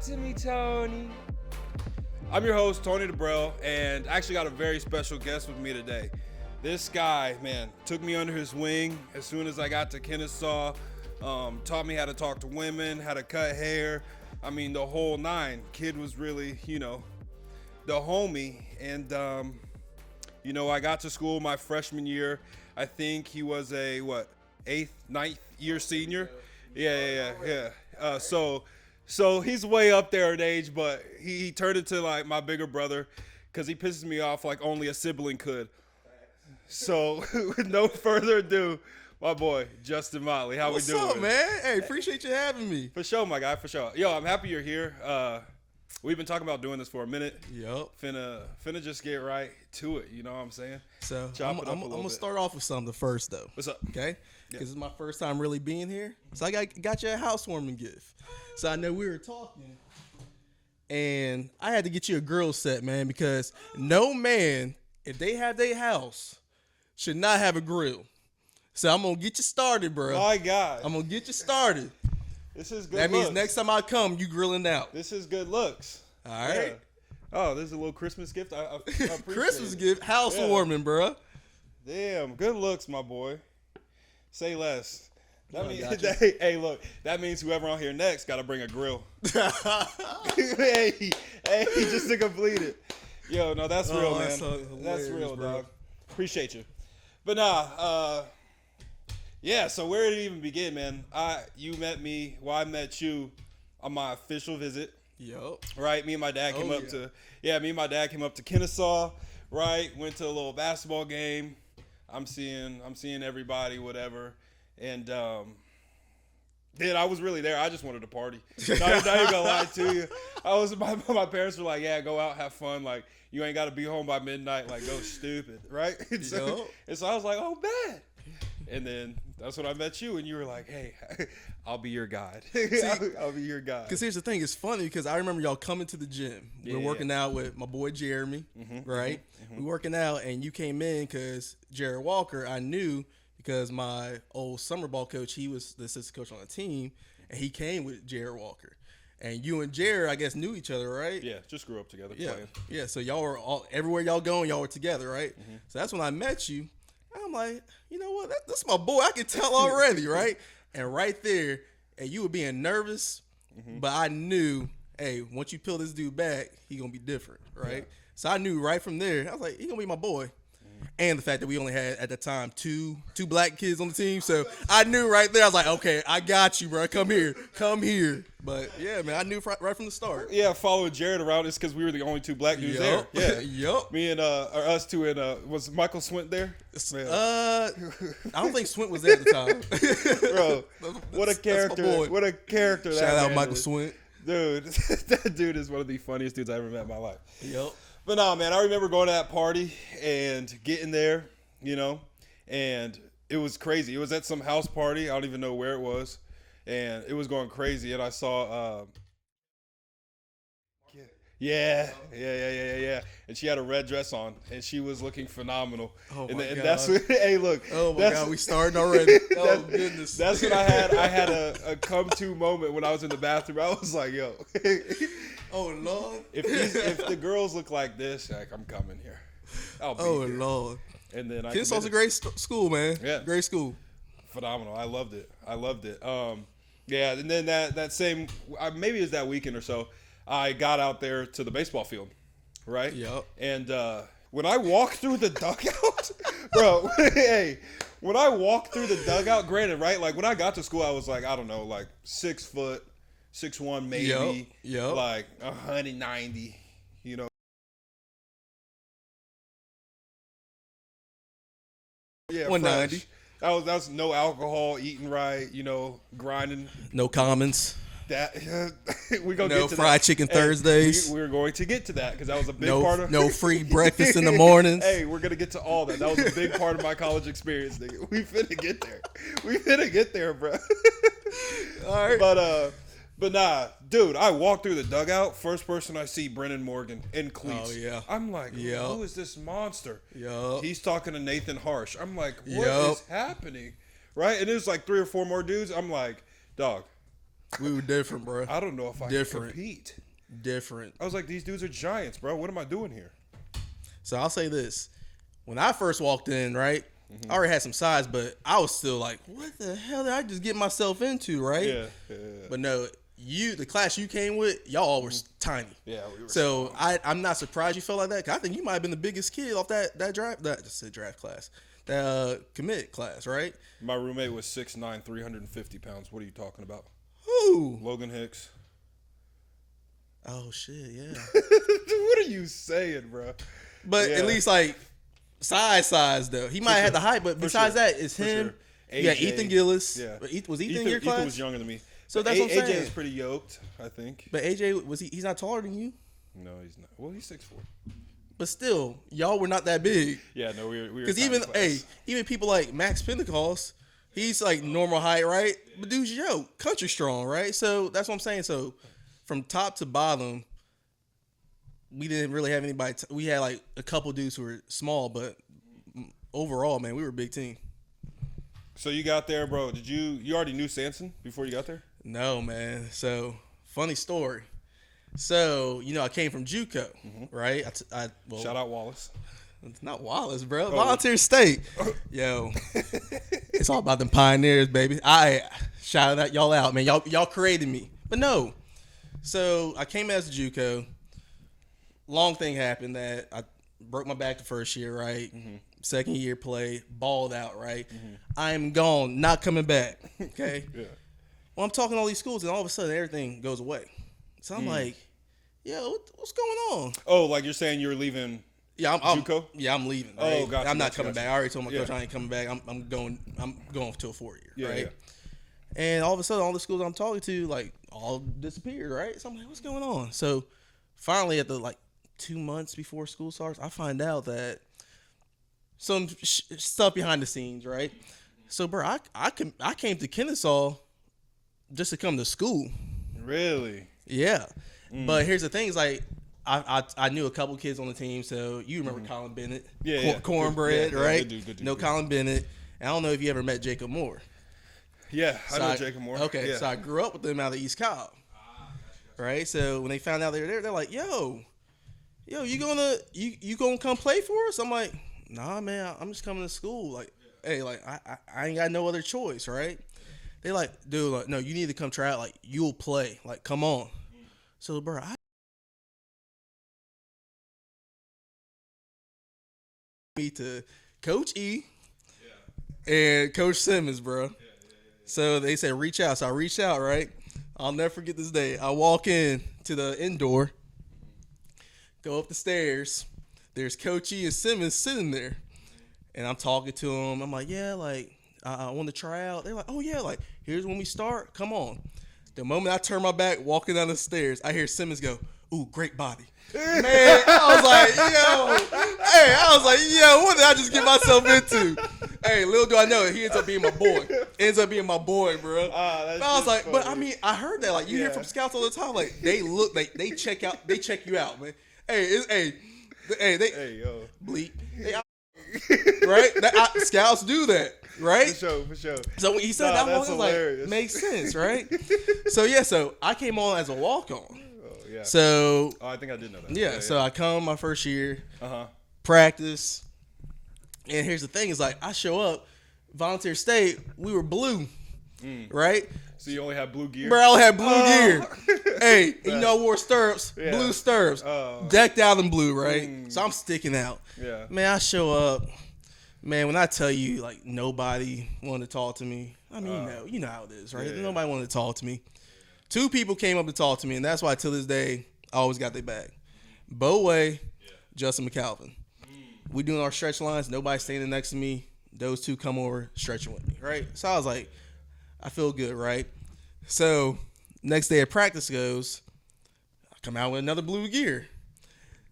to me, Tony. I'm your host, Tony DeBrell, and I actually got a very special guest with me today. This guy, man, took me under his wing as soon as I got to Kennesaw. Taught me how to talk to women, how to cut hair. I mean, the whole nine. Kid was really, the homie. And, I got to school my freshman year. I think he was a, ninth year senior? Yeah. So he's way up there in age, but he turned into like my bigger brother because he pisses me off like only a sibling could. So with no further ado, my boy Justin Motley, how we doing? What's up, man? Hey, appreciate you having me. For sure, my guy, for sure. Yo, I'm happy you're here. We've been talking about doing this for a minute. Yup. Finna just get right to it. You know what I'm saying? So I'm gonna start off with something first, though. What's up? Okay. Because it's my first time really being here. So I got you a housewarming gift. So I know we were talking, and I had to get you a grill set, man, because no man, if they have their house, should not have a grill. So I'm gonna get you started, bro. My God. I'm gonna get you started. This is good. That looks. means next time I come, you grilling out. This is good looks. All right. Yeah. Oh, this is a little Christmas gift. I appreciate Christmas it. gift, housewarming, bro. Damn, good looks, my boy. Say less. That I means, got you. hey, look. That means whoever on here next got to bring a grill. hey, just to complete it. Yo, no, that's real, man. That's real, bro. dog. Appreciate you. But yeah. So where did it even begin, man? You met me. Well, I met you on my official visit. Yup. Right, me and my dad came up to Kennesaw. Right, went to a little basketball game. I'm seeing everybody, whatever, and then I was really there. I just wanted to party. Not even gonna lie to you. My parents were like, "Yeah, go out, have fun. Like, you ain't got to be home by midnight. Like, go stupid, right?" And so I was like, "Oh, bad." And then that's when I met you, and you were like, "Hey, I'll be your guide. I'll be your guide." Because here's the thing, it's funny because I remember y'all coming to the gym. We're working out with my boy Jeremy, right? We working out, and you came in because Jared Walker, I knew because my old summer ball coach, he was the assistant coach on the team, and he came with Jared Walker. And you and Jared, I guess, knew each other, right? Yeah, just grew up together playing. Yeah, so y'all were everywhere y'all going, y'all were together, right? So that's when I met you. I'm like, you know what? That's my boy. I can tell already, right? And right there, and you were being nervous, but I knew, hey, once you peel this dude back, he gonna be different, right? Yeah. So I knew right from there. I was like, he gonna be my boy. And the fact that we only had at the time two black kids on the team, so I knew right there. I was like, okay, I got you, bro. Come here. But yeah, man, I knew right from the start. Yeah, following Jared around is because we were the only two black dudes there. Yeah, yup. Me and or us two and was Michael Swint there? I don't think Swint was there at the time. Bro, what a character! What a character! Shout out Michael is. Swint, dude. That dude is one of the funniest dudes I ever met in my life. Yep. But nah, man, I remember going to that party and getting there, and it was crazy. It was at some house party. I don't even know where it was, and it was going crazy. And I saw, yeah. And she had a red dress on, and she was looking phenomenal. Oh and my God. That's what. Hey, look. Oh my God, we starting already. Oh goodness. That's what I had. I had a come to moment when I was in the bathroom. I was like, yo. Oh Lord! If the girls look like this, like I'm coming here. I'll be here. Lord! And then Kenesaw's a great school, man. Yeah, great school. Phenomenal. I loved it. Yeah, and then that same maybe it was that weekend or so. I got out there to the baseball field, right? Yep. And when I walked through the dugout, bro, hey, when I walked through the dugout, granted, right? Like when I got to school, I was like, I don't know, like 6 foot. 6'1" maybe, yep. Like 190, Yeah, 190. Fresh. That was no alcohol, eating right, grinding. No comments. That we gonna no get to fried that. chicken Thursdays. We're going to get to that because that was a big part of no free breakfast in the mornings. Hey, we're gonna get to all that. That was a big part of my college experience, nigga. We finna get there, bro. All right, But nah, dude, I walked through the dugout. First person I see, Brennan Morgan in cleats. Oh, yeah. I'm like, who is this monster? Yup. He's talking to Nathan Harsh. I'm like, what is happening? Right? And there's like 3 or 4 more dudes. I'm like, dog, We were different, bro. I don't know if I Different. can compete. Different. I was like, these dudes are giants, bro. What am I doing here? So I'll say this. When I first walked in, right, I already had some size, but I was still like, what the hell did I just get myself into, right? Yeah. But no, the class you came with, y'all were tiny. Yeah, we were So I'm not surprised you felt like that. 'Cause I think you might have been the biggest kid off that draft class, that commit class, right? My roommate was 6'9", 350 pounds. What are you talking about? Who? Logan Hicks. Oh shit, yeah. What are you saying, bro? But Yeah. at least like size though. He might have had the height, but besides sure. that, it's For him. sure. Yeah, AJ. Ethan Gillis. Yeah. Was Ethan in your class? Ethan was younger than me. So that's what I'm AJ saying. is pretty yoked, I think. But AJ he's not taller than you. No, he's not. Well, he's 6'4". But still, y'all were not that big. Yeah, no, we were. Because tiny class. even people like Max Pentecost, he's like normal height, right? But dude's country strong, right? So that's what I'm saying. So from top to bottom, we didn't really have anybody. We had like a couple dudes who were small, but overall, man, we were a big team. So you got there, bro. Did you already knew Sanson before you got there? No, man. So funny story. So I came from JUCO, right? Well, Shout out Wallace. it's not Wallace, bro. Volunteer State. Yo, it's all about them pioneers, baby. I shout out y'all out, man. Y'all created me, but no. So I came as a JUCO. Long thing happened that I broke my back the first year, right? Second year play, balled out, right? I am gone, not coming back. Okay. Yeah. Well, I'm talking to all these schools, and all of a sudden everything goes away. So I'm like, yo, what's going on? Oh, like you're saying you're leaving? Yeah, I'm JUCO? Yeah, I'm leaving. Oh, Right? gotcha, I'm not gotcha, coming gotcha. back. I already told my coach Yeah. I ain't coming back. I'm going to a 4-year. Yeah, right. yeah. And all of a sudden, all the schools I'm talking to like all disappeared. Right. So I'm like, what's going on? So finally, at the 2 months before school starts, I find out that some stuff behind the scenes. Right. So, bro, I came to Kennesaw just to come to school. Really? Yeah. But here's the thing: is like I knew a couple kids on the team, so you remember Colin Bennett, Yeah. cornbread, Yeah, right? good dude, No yeah. Colin Bennett. And I don't know if you ever met Jacob Moore. Yeah, I So know Jacob Moore. Okay, Yeah. so I grew up with them out of East Cobb. Right, so when they found out they were there, they're like, "Yo, you gonna come play for us?" I'm like, "Nah, man, I'm just coming to school. Like, hey, like I ain't got no other choice, right?" They like, dude, like, no, you need to come try out. Like, you'll play. Like, come on. So, bro, me to Coach E and Coach Simmons, bro. So they said reach out. So I reached out, right? I'll never forget this day. I walk in to the indoor, go up the stairs. There's Coach E and Simmons sitting there. And I'm talking to them. I'm like, yeah, like, I want to try out. They're like, oh, yeah, like, here's when we start. Come on. The moment I turn my back, walking down the stairs, I hear Simmons go, ooh, great body. Man, I was like, yo, what did I just get myself into? Hey, little do I know, he ends up being my boy. Bro. That's But I was just like, but I funny. mean, I heard that. Like, you hear Yeah. from scouts all the time. Like, they check you out, man. Hey, Hey, yo. bleep. Right? Scouts do that, right? For sure. So when he said Nah, that, I that's was like, hilarious. makes sense, right? So I came on as a walk-on. Oh, yeah. So I think I did know that. yeah, so I come my first year, Uh-huh. practice, and here's the thing: is like I show up, Volunteer State, we were blue, right? So you only have blue gear? Bro, I had blue gear. Oh. Hey, you know, I wore stirrups, Yeah. blue stirrups, Oh. decked out in blue, right? So I'm sticking out. Yeah. Man, I show up. Man, when I tell you, like, nobody wanted to talk to me. I mean, you know how it is, right? Yeah. Nobody wanted to talk to me. 2 people came up to talk to me, and that's why till this day, I always got their back. Bo Way, Justin McAlvin. We doing our stretch lines. Nobody standing next to me. Those 2 come over stretching with me, right? So I was like, I feel good, right? So next day of practice goes, I come out with another blue gear.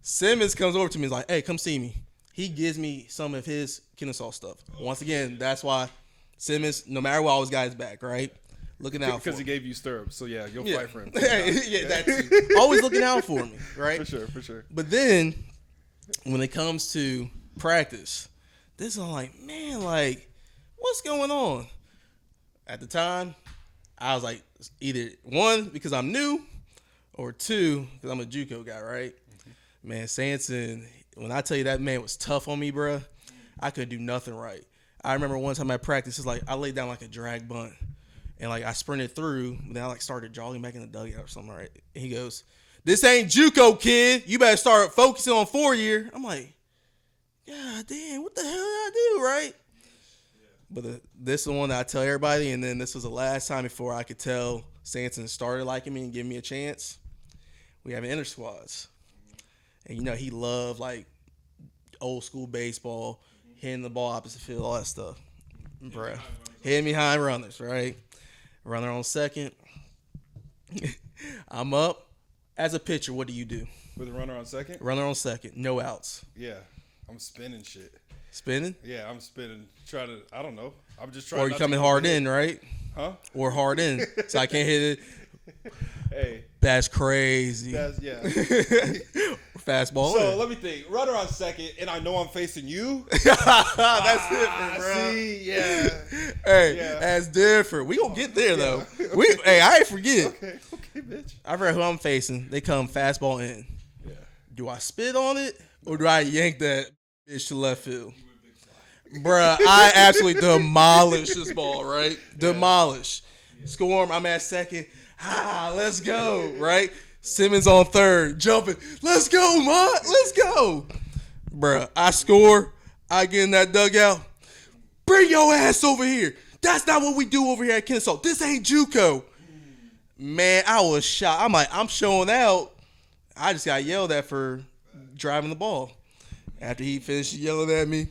Simmons comes over to me and is like, hey, come see me. He gives me some of his Kennesaw stuff. Once again, that's why Simmons, no matter what, always got his back, right? Looking out for Because he him. gave you stirrups. So, yeah, you'll Yeah. fight for him. Yeah, that too. Always looking out for me, right? For sure. But then, when it comes to practice, this is like, man, like, what's going on? At the time, I was like, either one, because I'm new, or two, because I'm a JUCO guy, right? Mm-hmm. Man, Sanson, when I tell you that man was tough on me, bruh, I couldn't do nothing right. I remember one time at practice, it's like I laid down like a drag bunt, and like I sprinted through, but then I like started jogging back in the dugout or something, right? And he goes, "This ain't JUCO, kid. You better start focusing on 4-year." I'm like, God damn, what the hell did I do, right? But this is the one that I tell everybody, and then this was the last time before I could tell Sanson started liking me and giving me a chance. We have inter squads. And, you know, he loved, like, old school baseball, hitting the ball opposite field, all that stuff. Bruh. Hitting behind runners, right? Runner on second. I'm up. As a pitcher, what do you do? With a runner on second? Runner on second. No outs. Yeah. I'm spinning shit. Spinning? Yeah, I'm spinning. Trying to, I don't know. I'm just trying Or you coming hard in, right? Huh? Or hard in. So I can't hit it. Hey. That's crazy. Yeah. Fastball. So let me think. Runner on second, and I know I'm facing you. That's different, bro. See, yeah. Hey, Yeah. that's different. We gonna get there though. Hey, I ain't forget. Okay, bitch. I forgot who I'm facing. They come fastball in. Yeah. Do I spit on it or do I yank that bitch to left field? Bruh, I absolutely demolish this ball, right? Demolish. Score him. I'm at second. Let's go, right? Simmons on third, jumping. Let's go, Mont. Let's go. Bruh, I score. I get in that dugout. Bring your ass over here. That's not what we do over here at Kennesaw. This ain't JUCO. Man, I was shocked. I'm like, I'm showing out. I just got yelled at for driving the ball. After he finished yelling at me,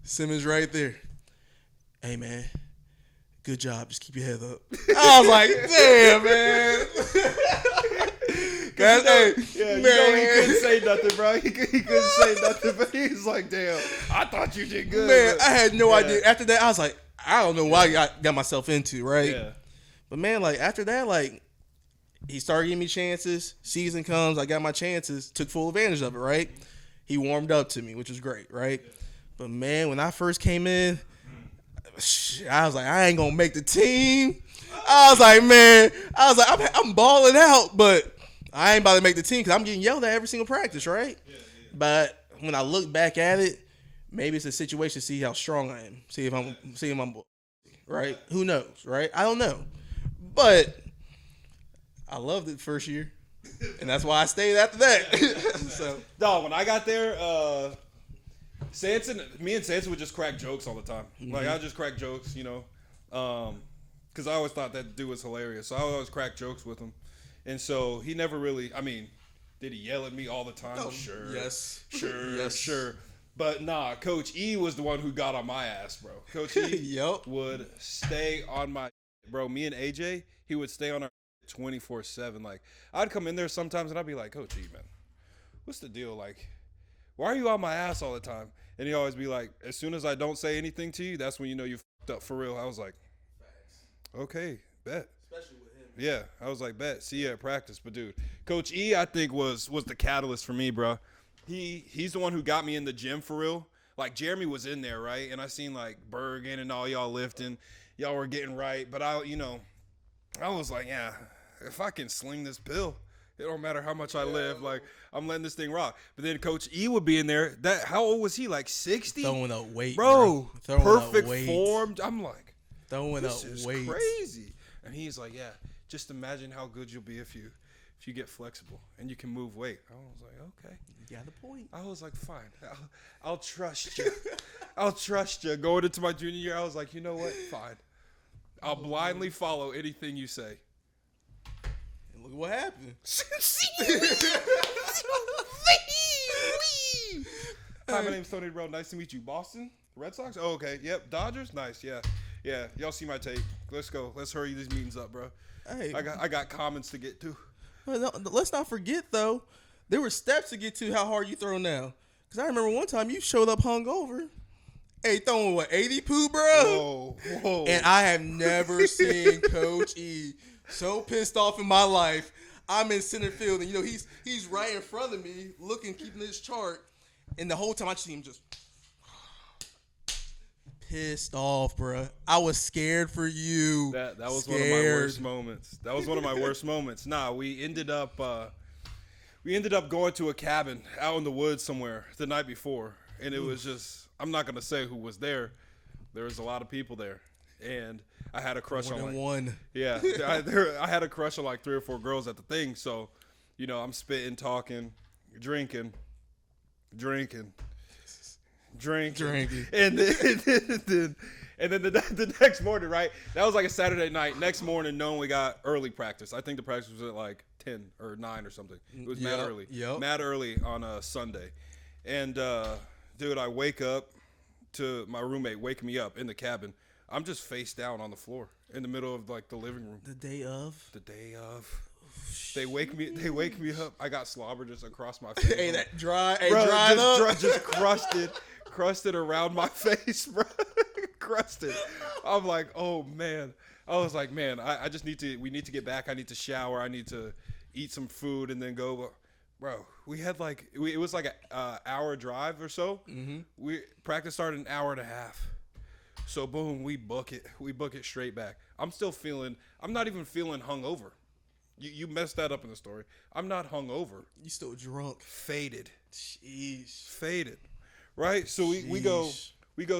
Simmons right there. Hey, man. Good job. Just keep your head up. I was like, damn, man. You know he couldn't say nothing, bro. He couldn't say nothing, but he's like, damn, I thought you did good. Man, I had no idea. After that, I was like, I don't know what I got myself into, right? Yeah. But, man, like, after that, like, he started giving me chances. Season comes, I got my chances. Took full advantage of it, right? He warmed up to me, which was great, right? But, man, when I first came in, I was like, I ain't going to make the team. I was like, man, I'm balling out, but I ain't about to make the team because I'm getting yelled at every single practice, right? Yeah. But when I look back at it, maybe it's a situation to see how strong I am. See if I'm right? Who knows, right? I don't know. But I loved it first year, and that's why I stayed after that. So, dog, when I got there, me and Sanson would just crack jokes all the time. Mm-hmm. Like, I just crack jokes, you know, because I always thought that dude was hilarious. So I would always crack jokes with him. And so he never really, I mean, did he yell at me all the time? Oh, sure. Yes. Sure. Yes. Sure. But nah, Coach E was the one who got on my ass, bro. Coach E yep. would stay on my, bro, me and AJ, he would stay on our 24/7. Like, I'd come in there sometimes and I'd be like, Coach E, man, what's the deal? Like, why are you on my ass all the time? And he'd always be like, as soon as I don't say anything to you, that's when you know you fucked up for real. I was like, okay, bet. Especially with him. Yeah, I was like, bet. See you at practice. But, dude, Coach E, I think, was the catalyst for me, bro. He's the one who got me in the gym for real. Like, Jeremy was in there, right? And I seen, like, Bergen and all y'all lifting. Y'all were getting right. But, I was like, yeah, if I can sling this pill, it don't matter how much I live. Like, I'm letting this thing rock. But then Coach E would be in there. How old was he? Like 60? Throwing up weight, bro. Throwing perfect up weight. formed. I'm like, throwing this up is weight. crazy. And he's like, yeah, just imagine how good you'll be if you get flexible and you can move weight. I was like, okay. You got the point. I was like, fine. I'll trust you. I'll trust you. Going into my junior year, I was like, you know what? Fine. I'll blindly follow anything you say. And look what happened. Hi, my name's Tony, bro. Nice to meet you. Boston? Red Sox? Oh, okay. Yep. Dodgers? Nice. Yeah. Yeah. Y'all see my tape. Let's go. Let's hurry these meetings up, bro. Hey. I got comments to get to. Well, no, let's not forget, though, there were steps to get to how hard you throw now. Because I remember one time you showed up hungover. Hey, throwing what, 80 poo, bro? Whoa. And I have never seen Coach E so pissed off in my life. I'm in center field, and, he's right in front of me, keeping this chart. And the whole time I just see him just pissed off, bruh. I was scared for you. That was one of my worst moments. That was one of my worst moments. Nah, we ended up going to a cabin out in the woods somewhere the night before, and it was just, I'm not gonna say who was there. There was a lot of people there, and I had a crush on one. Yeah, I had a crush on like 3 or 4 girls at the thing. So, you know, I'm spitting, talking, drinking, and then the next morning, right? That was like a Saturday night. Next morning, knowing we got early practice. I think the practice was at like 10 or 9 or something. It was mad early. Yep. Mad early on a Sunday. And dude, I wake up to my roommate waking me up in the cabin. I'm just face down on the floor in the middle of like the living room. The day of. They wake me up. I got slobber just across my face. Hey, that dry. Hey, bro, dried up. Just crusted around my face, bro. Crusted. I'm like, oh man. I was like, man, I just we need to get back. I need to shower. I need to eat some food and then go. Bro, we had like, it was like an hour drive or so. Mm-hmm. Practice started an hour and a half. So boom, we book it straight back. I'm not even feeling hungover. You messed that up in the story. I'm not hungover. You still drunk. Faded. Jeez. Faded. Right? So we go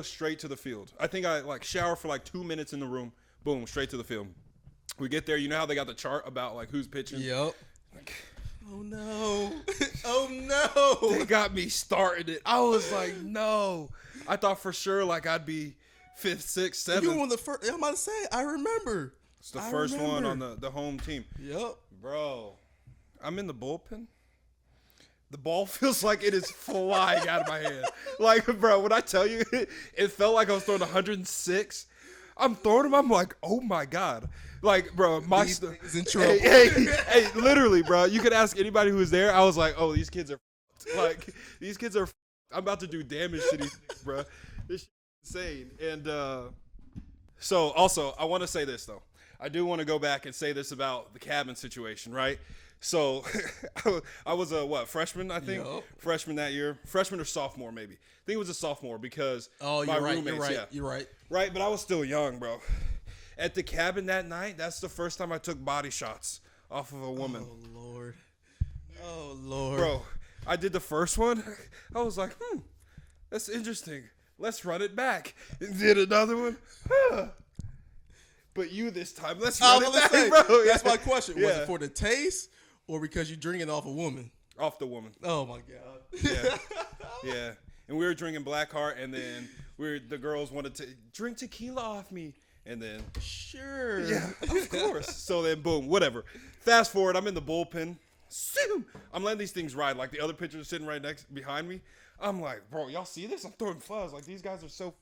straight to the field. I think I like shower for like 2 minutes in the room. Boom, straight to the field. We get there. You know how they got the chart about like who's pitching? Yep. Like, oh no. Oh no. They got me started it. I was like, no. I thought for sure like I'd be 5th, 6th, 7th. You were one of the first. I'm about to say, I remember. It's the first one on the home team. Yep. Bro, I'm in the bullpen. The ball feels like it is flying out of my hand. Like, bro, when I tell you, it felt like I was throwing 106. I'm throwing them. I'm like, oh my God. Like, bro, my These niggas in trouble. Hey, literally, bro. You could ask anybody who was there. I was like, oh, these kids are like, these kids are. I'm about to do damage to these things, bro. This shit's insane. And so, also, I want to say this though. I do want to go back and say this about the cabin situation, right? So I was a freshman, I think. Yep. Freshman that year. Freshman or sophomore, maybe. I think it was a sophomore because my roommates, You're right. Right, but I was still young, bro. At the cabin that night, that's the first time I took body shots off of a woman. Oh, Lord. Bro, I did the first one. I was like, that's interesting. Let's run it back. And did another one. But you this time, let's run it back, bro. That's my question. Yeah. Was it for the taste or because you're drinking off a woman? Off the woman. Oh, my God. Yeah. Yeah. And we were drinking Blackheart, and then the girls wanted to drink tequila off me. And then. Sure. Yeah, of course. So then, boom, whatever. Fast forward, I'm in the bullpen. I'm letting these things ride. Like, the other pitchers are sitting right behind me. I'm like, bro, y'all see this? I'm throwing fuzz. Like, these guys are so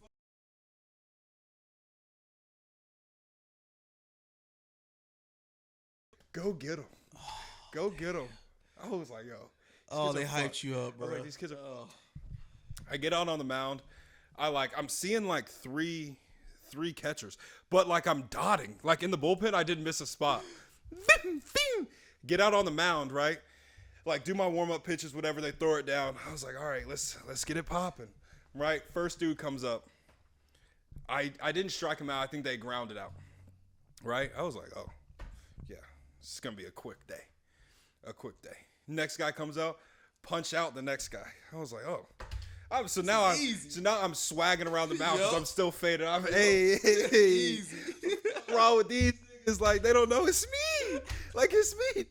Go get them. Go get them. I was like, yo. Oh, they hyped you up, bro. Like, these kids are. I get out on the mound. I'm seeing like three catchers, but like I'm dotting. Like in the bullpen, I didn't miss a spot. Get out on the mound, right? Like do my warm up pitches, whatever. They throw it down. I was like, all right, let's get it popping, right? First dude comes up. I didn't strike him out. I think they grounded out, right? I was like, oh. It's going to be a quick day. Next guy comes out, punch out the next guy. I was like, oh. So now I'm swagging around the mound because I'm still faded. I'm, hey. Easy. What's wrong with these niggas? Like, they don't know it's me. Like, it's me.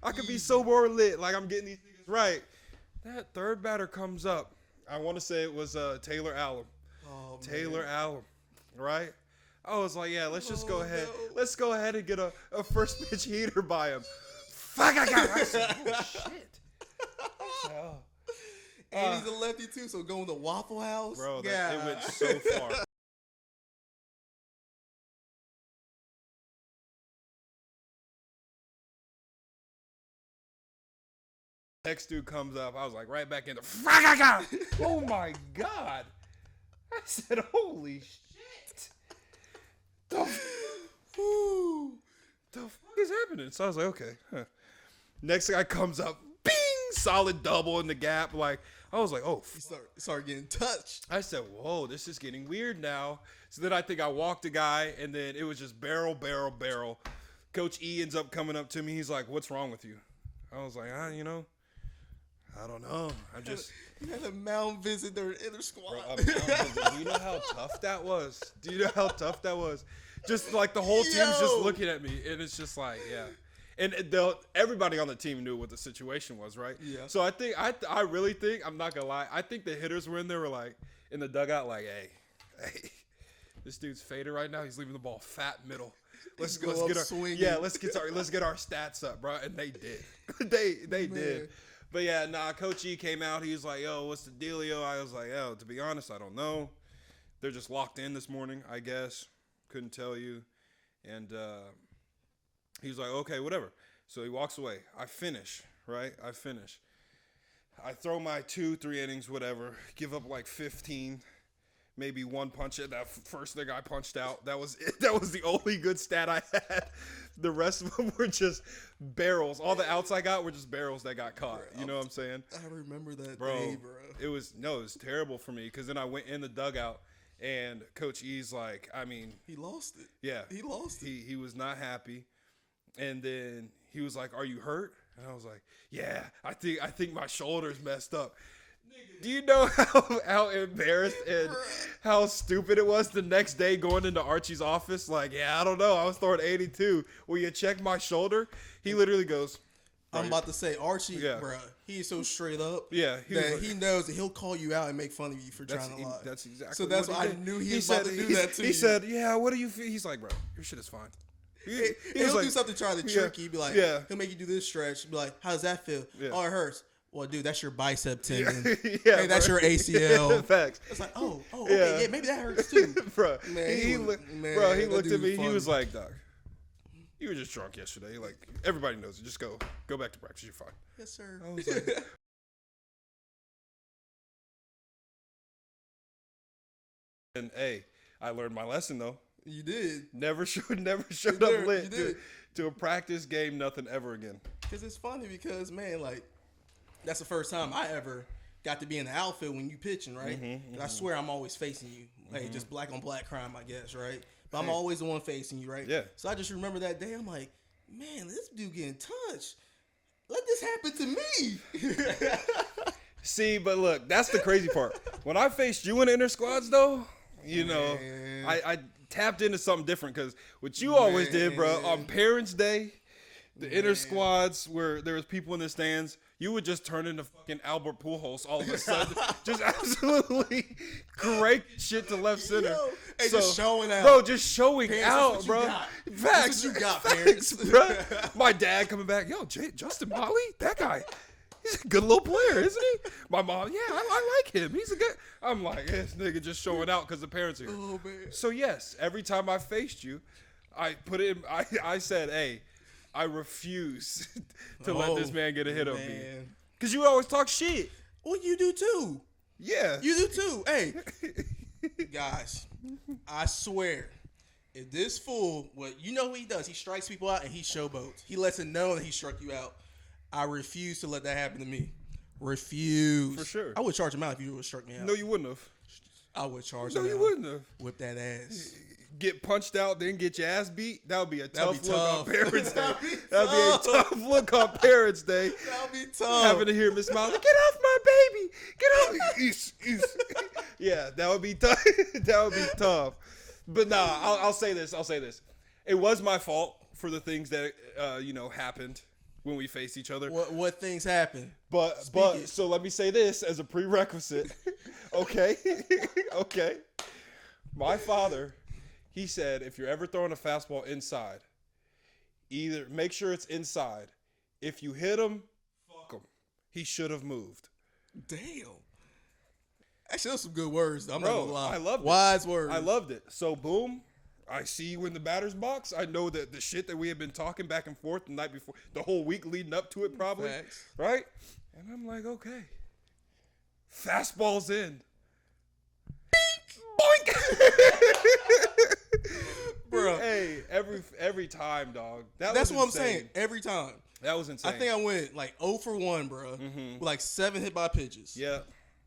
I could be so more lit. Like, I'm getting these niggas right. That third batter comes up. I want to say it was Taylor Allen. Oh, Taylor Allen, right? I was like, yeah, let's just go ahead. No. Let's go ahead and get a first pitch heater by him. Fuck, I got it. Oh, shit. And he's a lefty, too, so going to Waffle House. Bro, it went so far. Next dude comes up. I was like, right back in the fuck, I got it. Oh, my God. I said, holy shit. The fuck is happening? So I was like, okay. Next guy comes up, bing, solid double in the gap. Like, I was like, oh. You start getting touched. I said, whoa, this is getting weird now. So then I think I walked a guy, and then it was just barrel. Coach E ends up coming up to me. He's like, what's wrong with you? I was like, I don't know. I'm just. You had a mound visit during inner squad. Bro, do you know how tough that was? Just like the whole team's just looking at me, and it's just like, yeah. And everybody on the team knew what the situation was, right? Yeah. So I really think, I'm not gonna lie, I think the hitters were in there, were like in the dugout, like, hey, this dude's faded right now. He's leaving the ball fat middle. Let's get our swinging. Yeah, let's get our stats up, bro. And they did. they did. But yeah, Coach E came out. He was like, yo, what's the dealio? I was like, yo, to be honest, I don't know. They're just locked in this morning, I guess. Couldn't tell you. And he was like, okay, whatever. So he walks away. I finish, right? I I throw my 2-3 innings, whatever. Give up like 15. Maybe one punch at that first thing I punched out. That was it. That was the only good stat I had. The rest of them were just barrels. All the outs I got were just barrels that got caught. You know what I'm saying? I remember that day, bro. It was terrible for me because then I went in the dugout and Coach E's like, I mean, he lost it. Yeah, he lost it. He was not happy, and then he was like, "Are you hurt?" And I was like, "Yeah, I think my shoulder's messed up." Do you know how embarrassed and how stupid it was the next day going into Archie's office? Like, yeah, I don't know. I was throwing 82. Will you check my shoulder? He literally goes, I'm about to say, Archie, bro, he is so straight up. Yeah. He knows that he'll call you out and make fun of you for trying to lie. That's exactly so that's why I knew he was about to do that to you. He said, yeah, what do you feel? He's like, bro, your shit is fine. He'll do something to try to trick you. Be like, he'll make you do this stretch. Be like, how does that feel? Yeah. Oh, it hurts. Well, dude, that's your bicep tendon. Hey, that's your ACL. Facts. It's like, okay, maybe that hurts too. Bro, he looked at me. Funny. He was like, Doc, you were just drunk yesterday. Like, everybody knows it. Just go back to practice. You're fine. Yes, sir. I was like, and hey, I learned my lesson though. You did. Never showed up lit to a practice game. Nothing ever again. Because it's funny because, man, like, that's the first time I ever got to be in the outfield when you pitching, right? I swear I'm always facing you. Like, just black on black crime, I guess, right? But I'm always the one facing you, right? Yeah. So I just remember that day. I'm like, man, this dude getting touched. Let this happen to me. See, but look, that's the crazy part. When I faced you in the inter squads, though, you know, I tapped into something different because what you always did, bro, on Parents' Day, the inter squads where there was people in the stands, you would just turn into fucking Albert Pujols all of a sudden. Just absolutely crank shit to left center. Hey, just showing out. Bro, just showing Parents, out, bro. Facts. That's what you got, Parents. Bro. My dad coming back, yo, Justin Molly, that guy. He's a good little player, isn't he? My mom, yeah, I like him. He's a good. I'm like, this nigga just showing out because the parents are here. Oh, man. So yes, every time I faced you, I put it. I said, hey, I refuse to let this man get a hit on me. Because you always talk shit. Well, you do too. Yeah. You do too. Hey, guys, I swear, if this fool, you know what he does? He strikes people out and he showboats. He lets it know that he struck you out. I refuse to let that happen to me. Refuse. For sure. I would charge him out if you would have struck me out. No, you wouldn't have. I would charge him out. No, you wouldn't have. Whip that ass. Get punched out, then get your ass beat. That would be a tough look on tough. Parents' Day. That'd be That would be a tough look on Parents' Day. That would be tough. Having to hear Miss Molly, get off my baby. Get off. Yeah, that would be tough. That would be tough. But nah, I'll say this. It was my fault for the things that happened when we faced each other. What things happen? But so let me say this as a prerequisite. Okay. Okay. My father, he said, if you're ever throwing a fastball inside, either make sure it's inside. If you hit him, fuck him. He should have moved. Damn. Actually, those some good words. I'm not gonna lie. I loved it. Wise words. I loved it. So boom, I see you in the batter's box. I know that the shit that we had been talking back and forth the night before, the whole week leading up to it probably. Facts. Right? And I'm like, okay. Fastball's in. Boink! Bro. Hey, every time, dog. That's what I'm saying. Every time. That was insane. I think I went like 0 for 1, bro. With like 7 hit by pitches. Yeah.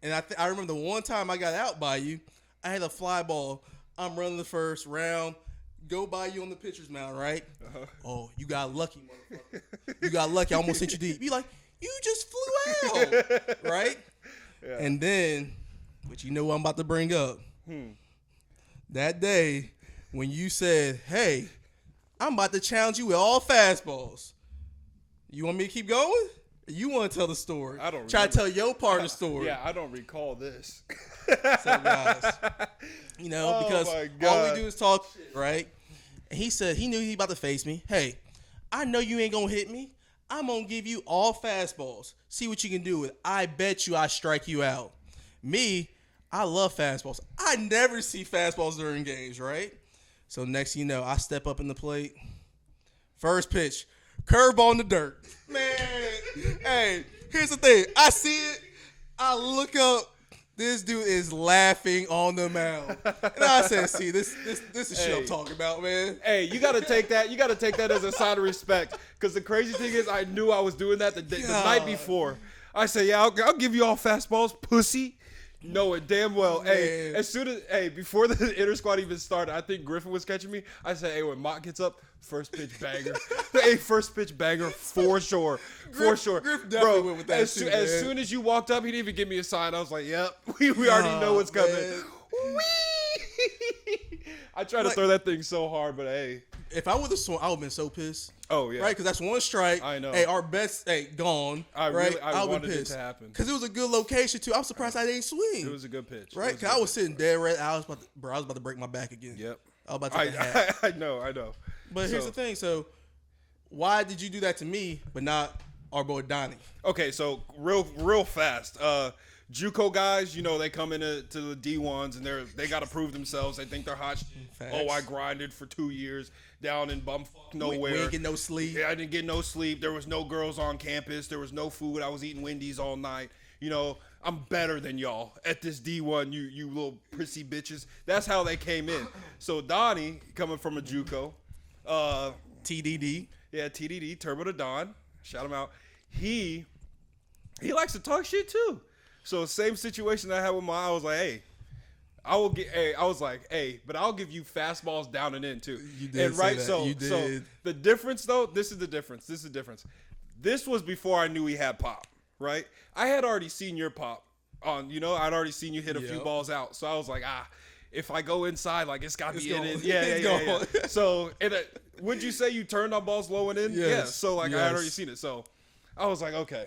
And I remember the one time I got out by you, I had a fly ball. I'm running the first round, go by you on the pitcher's mound, right? Uh-huh. Oh, you got lucky, motherfucker. You got lucky. I almost sent you deep. You like, you just flew out, right? Yeah. And then, which you know what I'm about to bring up. That day when you said, hey, I'm about to challenge you with all fastballs. You want me to keep going? You want to tell the story? I don't. Try to tell your part of the story. Yeah, I don't recall this. So guys, you know, because all we do is talk shit, right? And he said he knew he about to face me. Hey, I know you ain't gonna hit me. I'm gonna give you all fastballs. See what you can do with. I bet you I strike you out. Me, I love fastballs. I never see fastballs during games, right? So next thing you know, I step up in the plate. First pitch, curveball in the dirt. Man, hey, here's the thing. I see it. I look up. This dude is laughing on the mound. And I said, see, this is shit I'm talking about, man. Hey, you gotta take that. You gotta take that as a sign of respect. Because the crazy thing is, I knew I was doing that the night before. I said, yeah, I'll give you all fastballs, pussy. Know it damn well. Man. Hey, before the inter squad even started, I think Griffin was catching me. I said, hey, when Mock gets up, first pitch banger. Hey, first pitch banger for sure. For sure. Griff definitely went with that as soon as you walked up, he didn't even give me a sign. I was like, yep, we already know what's coming. I tried to throw that thing so hard, but hey. If I would have swung, I would have been so pissed. Oh, yeah. Right? Because that's one strike. I know. Hey, our best, gone. I wanted it to happen. Because it was a good location, too. I'm surprised I didn't swing. It was a good pitch. Right? Because I was sitting dead right. I was about to break my back again. Yep. I was about to take a hat. I know. But here's the thing. So, why did you do that to me, but not our boy Donnie? Okay, so real fast. JUCO guys, you know, they come into the D1s and they got to prove themselves. They think they're hot shit. Facts. Oh, I grinded for 2 years down in bumfuck nowhere. We didn't get no sleep. Yeah, I didn't get no sleep. There was no girls on campus. There was no food. I was eating Wendy's all night. You know, I'm better than y'all at this D1, you little prissy bitches. That's how they came in. So Donnie, coming from a JUCO. TDD. Yeah, TDD, Turbo to Don. Shout him out. He likes to talk shit too. So same situation that I had with I was like, hey, but I'll give you fastballs down and in too. You did say that. So the difference though, this is the difference. This was before I knew he had pop, right? I had already seen your pop on, you know, I'd already seen you hit a few balls out. So I was like, if I go inside, like it's gotta be in it. Yeah. So would you say you turned on balls low and in? Yes. Yeah. So I had already seen it. So I was like, okay.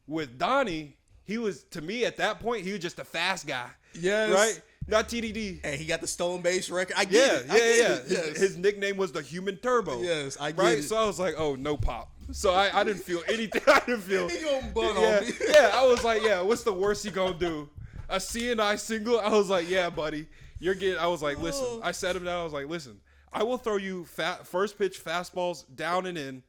With Donnie, he was, to me at that point, he was just a fast guy. Yes. Right? Not TDD. And he got the stolen base record. I get it. Yes. His nickname was the Human Turbo. Yes, I get it. So I was like, oh, no pop. So I didn't feel anything. I didn't feel. He gonna butt on me. Yeah, I was like, yeah, what's the worst he gonna do? A CNI single? I was like, yeah, buddy. I was like, listen. I sat him down. I was like, listen, I will throw you first pitch fastballs down and in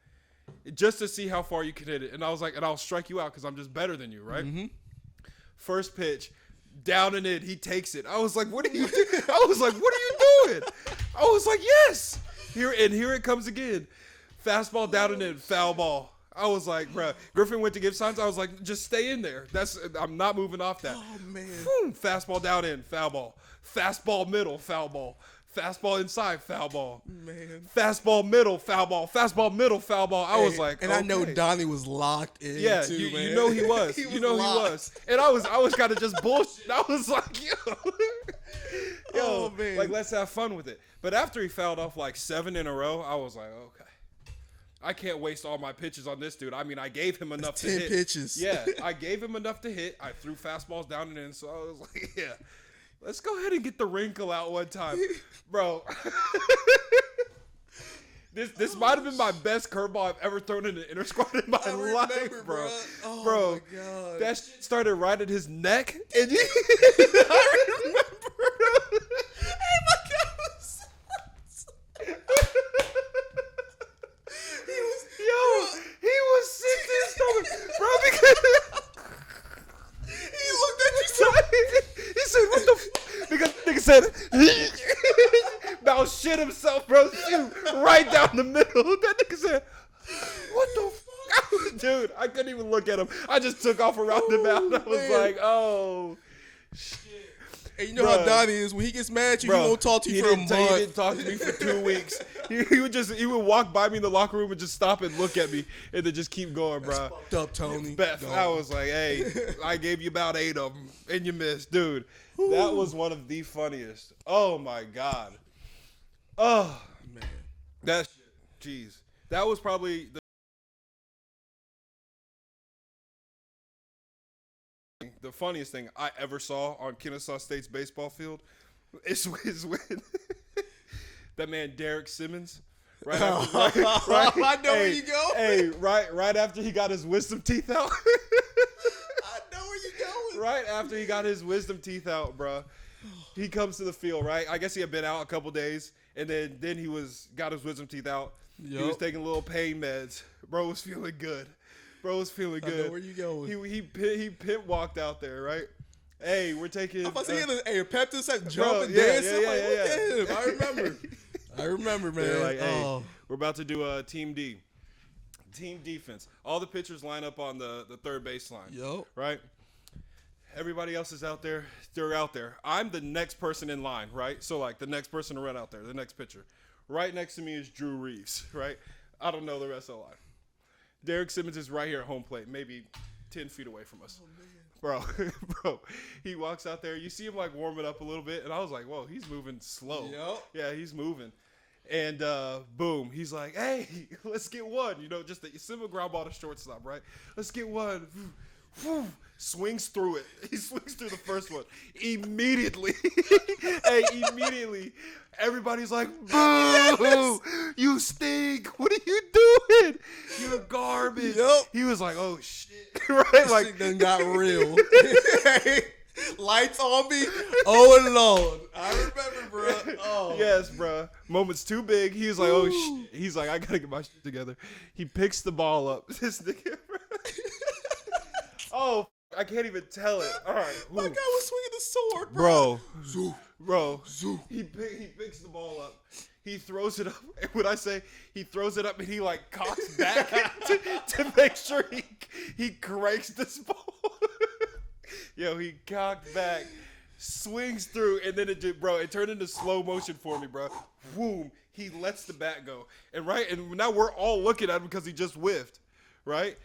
just to see how far you can hit it. And I was like, and I'll strike you out because I'm just better than you, right? Mm-hmm. First pitch, down and in, he takes it. I was like, what are you doing? I was like, what are you doing? I was like, yes. Here it comes again. Fastball down and in, foul ball. I was like, bro. Griffin went to give signs. I was like, just stay in there. I'm not moving off that. Oh, man. Boom, fastball down in, foul ball. Fastball middle, foul ball. Fastball inside, foul ball. Man. Fastball middle, foul ball. Fastball middle, foul ball. I was like, and okay. I know Donnie was locked in. Yeah, too, man. You know he was. He was. And I was kind of just bullshit. I was like, yo, man. Like let's have fun with it. But after he fouled off like 7 in a row, I was like, okay. I can't waste all my pitches on this dude. I mean, I gave him enough to hit. 10 pitches. Yeah, I gave him enough to hit. I threw fastballs down and in, so I was like, yeah. Let's go ahead and get the wrinkle out one time. Bro. This might have been my best curveball I've ever thrown in an inter squad in my life, bro. Oh bro, my God. That shit started right at his neck. And I remember. Hey, my God. He was sick to his stomach. Bro, because he looked at you. He said, what the f-? Because nigga said, about shit himself, bro. Shoot, right down the middle. That nigga said, what the fuck? Dude, I couldn't even look at him. I just took off around the mouth. I was like, oh, shit. And you know how Donnie is. When he gets mad at you, he won't talk to you for a month. He didn't talk to me for 2 weeks. He would walk by me in the locker room and just stop and look at me and then just keep going, bro. Fucked up, Tony. I was like, hey, I gave you about 8 of them and you missed. Dude, that was one of the funniest. Oh, my God. Oh, man. That shit, jeez. That was probably the funniest thing I ever saw on Kennesaw State's baseball field is when that man Derek Simmons, right after, I know where you go. Hey, right after he got his wisdom teeth out. I know where you going. Right after he got his wisdom teeth out, bro, he comes to the field. Right, I guess he had been out a couple days, and then he got his wisdom teeth out. Yep. He was taking little pain meds. Bro was feeling good. Bro was feeling good. I know where you going. He pit walked out there, right? Hey, we're taking. I'm about to say, hey, Pep just like jumping, dancing. Yeah. I remember. I remember, man. They're like, hey, we're about to do a team D, team defense. All the pitchers line up on the third baseline. Yep. Right. Everybody else is out there. They're out there. I'm the next person in line, right? So like the next person to run out there, the next pitcher. Right next to me is Drew Reeves, right? I don't know the rest of the line. Derek Simmons is right here at home plate, maybe 10 feet away from us. Oh, bro, he walks out there. You see him like warming up a little bit, and I was like, whoa, he's moving slow. Yep. Yeah, he's moving. And boom, he's like, hey, let's get one. You know, just a simple ground ball to shortstop, right? Let's get one. Swings through it. He swings through the first one. Immediately. Immediately. Everybody's like, boo! Yes! You stink! What are you doing? You're garbage. Yep. He was like, oh shit. Right? Like, shit done got real. Lights on me. Oh Lord. I remember, bro. Oh. Yes, bro. Moment's too big. He was like, oh shit. He's like, I gotta get my shit together. He picks the ball up. This nigga. Oh, I can't even tell it. All right. My guy was swinging the sword, bro. Bro. He picks the ball up. He throws it up. And when I say he throws it up and he like cocks back to make sure he cranks this ball. Yo, he cocked back, swings through, and then it turned into slow motion for me, bro. Boom. He lets the bat go. And now we're all looking at him because he just whiffed, right?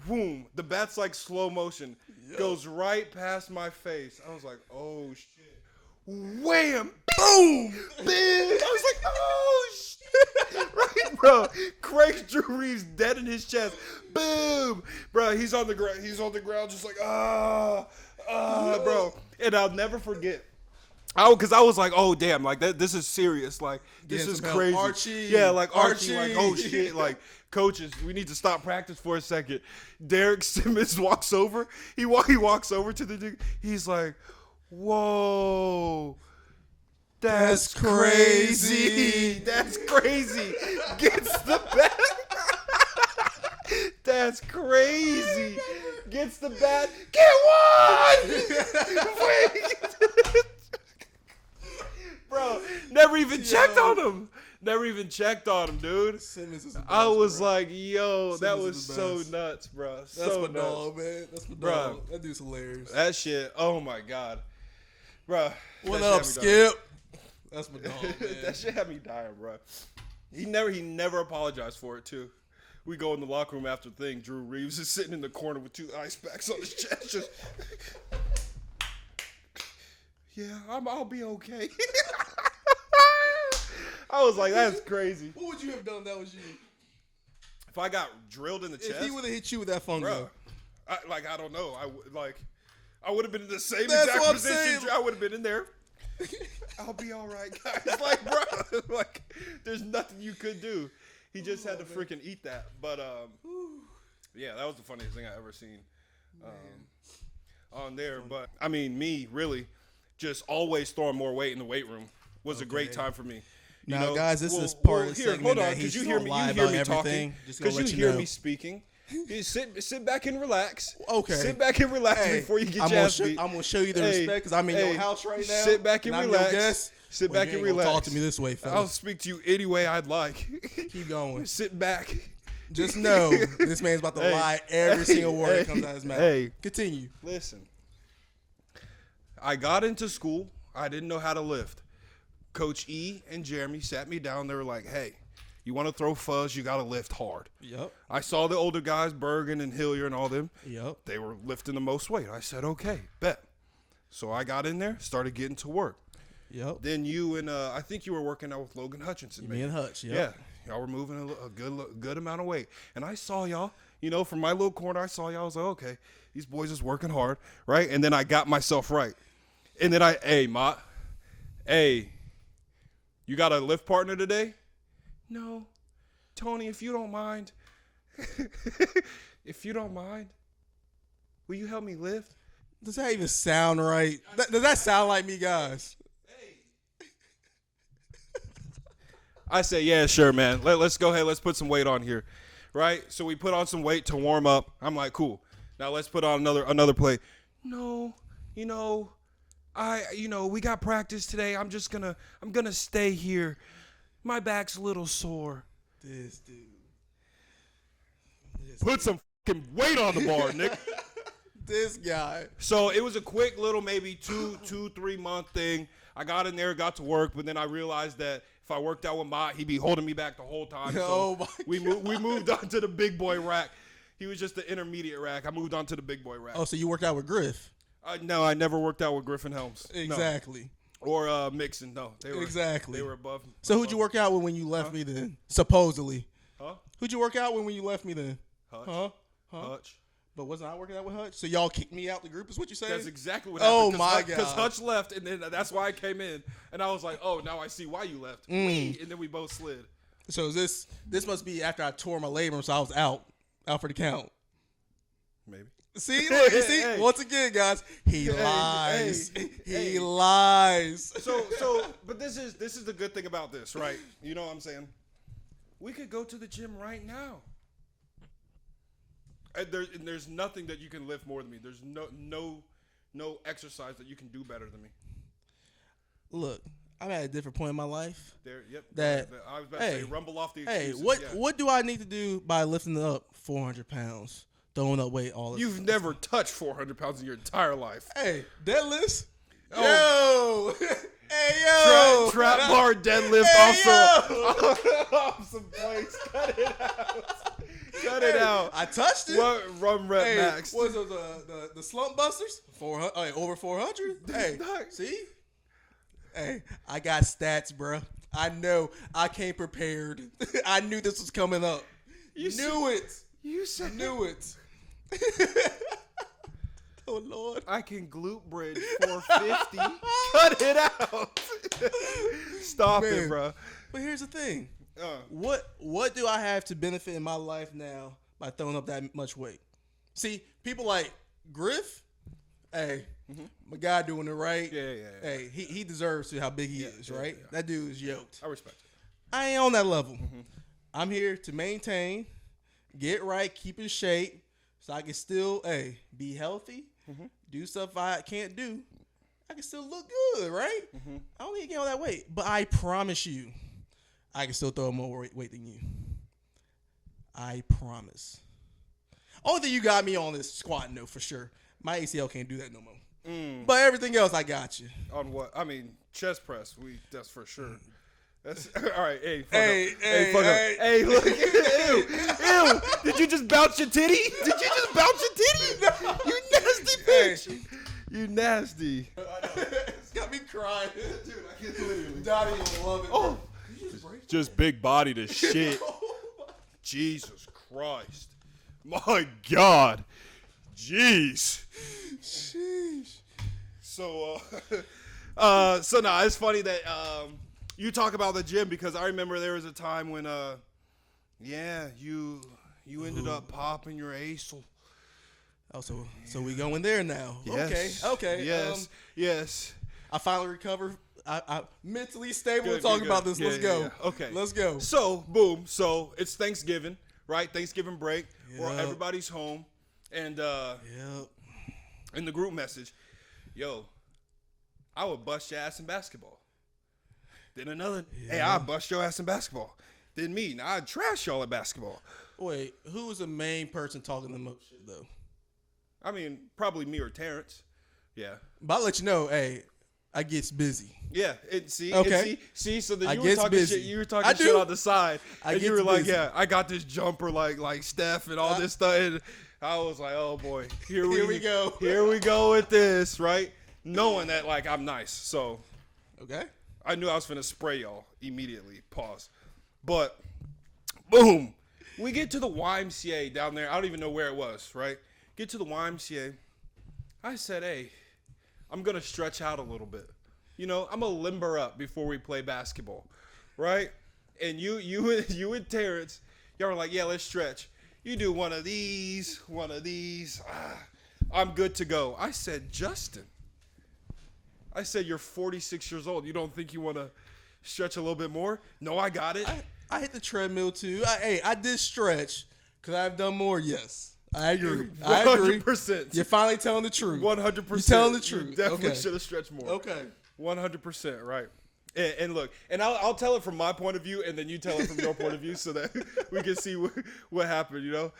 Boom. The bat's like slow motion. Yep. Goes right past my face. I was like, oh, shit. Wham! Boom! I was like, oh, shit. Right, bro? Craig Drew Reeves dead in his chest. Boom! Bro, he's on the ground. He's on the ground just like, bro. And I'll never forget. Because I was like, oh, damn. Like, this is serious. Like, this is crazy. Archie. Yeah, like, Archie. Like, oh, shit. Like, coaches, we need to stop practice for a second. Derek Simmons walks over. He walks over to the dude. He's like, whoa. That's crazy. That's crazy. Gets the bat. That's crazy. Gets the bat. Get one! Bro, never even checked on him. Never even checked on him, dude. Simmons is the best, I was bro. like, yo, Simmons that was so best. nuts, bro. That's so my nuts. dog, man. That's my dog. That dude's hilarious. That shit, oh my God. Bro. What up, Skip? That's my dog, man. That shit had me dying, bro. He never apologized for it, too. We go in the locker room after the thing. Drew Reeves is sitting in the corner with 2 ice packs on his chest. Just, yeah, I'll be okay. I was like, that's crazy. What would you have done if that was you? If I got drilled in the chest? If he would have hit you with that fungo. Bro, I don't know. I would have been in the same That's exact what I'm position. saying. I would have been in there. I'll be all right, guys. Like, bro, like, there's nothing you could do. He just had to freaking eat that. But, yeah, that was the funniest thing I ever seen on there. But, I mean, me, really, just always throwing more weight in the weight room was a great time for me. You now, know, guys, this is part of the segment hold on, that he's you hear me talking. Because you hear me speaking. You sit back and relax. Okay. Sit back and relax before you get your ass beat. I'm going to show you the respect because I'm in your house right now. Sit back and relax. Sit back and relax. Talk to me this way, fella. I'll speak to you any way I'd like. Keep going. Sit back. Just know this man's about to lie every single word that comes out of his mouth. Hey. Continue. Listen, I got into school. I didn't know how to lift. Coach E and Jeremy sat me down. They were like, hey, you want to throw fuzz, you got to lift hard. Yep. I saw the older guys, Bergen and Hillier and all them. Yep. They were lifting the most weight. I said, okay, bet. So I got in there, started getting to work. Yep. Then you and I think you were working out with Logan Hutchinson. Me and Hutch. Yep. Yeah. Y'all were moving a good amount of weight. And I saw y'all, from my little corner, I saw y'all. I was like, okay, these boys is working hard, right? And then I got myself right. And then hey, you got a lift partner today? No. Tony, if you don't mind, will you help me lift? Does that even sound right? Does that sound like me, guys? I say, yeah, sure, man. Let's go ahead. Let's put some weight on here, right? So we put on some weight to warm up. I'm like, cool. Now let's put on another plate. No, we got practice today. I'm gonna stay here. My back's a little sore. This dude. Put some fucking weight on the bar, Nick. This guy. So it was a quick little maybe 3 month thing. I got in there, got to work, but then I realized that if I worked out with Mott, he'd be holding me back the whole time. So we moved on to the big boy rack. He was just the intermediate rack. I moved on to the big boy rack. Oh, so you worked out with Griff? No, I never worked out with Griffin Helms. Exactly. No. Or Mixon. No, they were exactly. They were above. So who'd you work out with when you left me then? Supposedly. Huh? Who'd you work out with when you left me then? Hutch. Hutch. But wasn't I working out with Hutch? So y'all kicked me out the group is what you're saying? That's exactly what happened. Oh, my God. Because Hutch left, and then that's why I came in. And I was like, oh, now I see why you left. And then we both slid. So this must be after I tore my labrum, so I was out for the count. Maybe. See, look, you see, once again, guys, he lies. He lies. So, but this is the good thing about this, right? You know what I'm saying? We could go to the gym right now. And there's nothing that you can lift more than me. There's no exercise that you can do better than me. Look, I'm at a different point in my life. That I was about to say, rumble off the excuses. Hey, what do I need to do by lifting up 400 pounds, throwing up weight all the time? You've never touched 400 pounds in your entire life. Hey, deadlifts? Oh. Yo. Hey, yo. Trap bar deadlift off some plates. Cut it out. Cut it out. I touched it. What rum rep max? What was the slump busters? 400. Over 400. Hey, see? Hey, I got stats, bro. I know. I came prepared. I knew this was coming up. You knew it. You said knew it. Oh Lord! I can glute bridge 450. Cut it out. Stop it, bro. But here's the thing. What do I have to benefit in my life now by throwing up that much weight? See, people like Griff, hey, my guy doing it right. Yeah. Hey, he deserves to how big he is, right? Yeah. That dude is yoked. I respect it. I ain't on that level. I'm here to maintain, get right, keep in shape, so I can still, be healthy, do stuff I can't do. I can still look good, right? I don't need to get all that weight, but I promise you, I can still throw more weight than you. I promise. Only thing you got me on is squatting, though, for sure. My ACL can't do that no more. But everything else, I got you. On what? I mean, chest press. That's for sure. That's all right. Hey, look. Ew. Did you just bounce your titty? No. You nasty bitch. You nasty. I know. It's got me crying. Dude, I can't literally. Donnie will love it. Oh. Just big body to shit. Jesus Christ. My God. Jeez. Sheesh. So it's funny that you talk about the gym because I remember there was a time when you ended up popping your ACL. Oh, so we going there now. Yes. Okay. Yes. I finally recovered. I mentally stable to talk about this. Let's go. Yeah. Okay. Let's go. So, boom. So, it's Thanksgiving, right? Thanksgiving break. Yep. Where everybody's home. And in the group message, yo, I would bust your ass in basketball. Then another, hey, I'd bust your ass in basketball. Then me, now I'd trash y'all at basketball. Wait, who was the main person talking the most shit though? I mean, probably me or Terrence. Yeah. But I'll let you know, hey, I gets busy. Yeah, see. So then I you were gets talking busy. shit. You were talking I shit do. on the side, I and you gets were like, busy. "Yeah, I got this jumper like Steph and all this stuff." And I was like, "Oh boy, here we go. Here we go with this, right?" Knowing that like I'm nice, so Okay. I knew I was finna spray y'all immediately. Pause. But boom, we get to the YMCA down there. I don't even know where it was. Right? Get to the YMCA. I said, "Hey, I'm gonna stretch out a little bit. You know, I'm gonna limber up before we play basketball, right?" And you and Terrence, y'all were like, "Yeah, let's stretch." You do one of these. I'm good to go. I said, Justin. I said, you're 46 years old. You don't think you want to stretch a little bit more? No, I got it. I hit the treadmill too. I did stretch because I've done more. Yes, I agree. 100%. You're finally telling the truth. 100%. You're telling the truth. You definitely Okay. should have stretched more. Okay. 100%, right. And look, and I'll tell it from my point of view, and then you tell it from your point of view, so that we can see what happened, you know?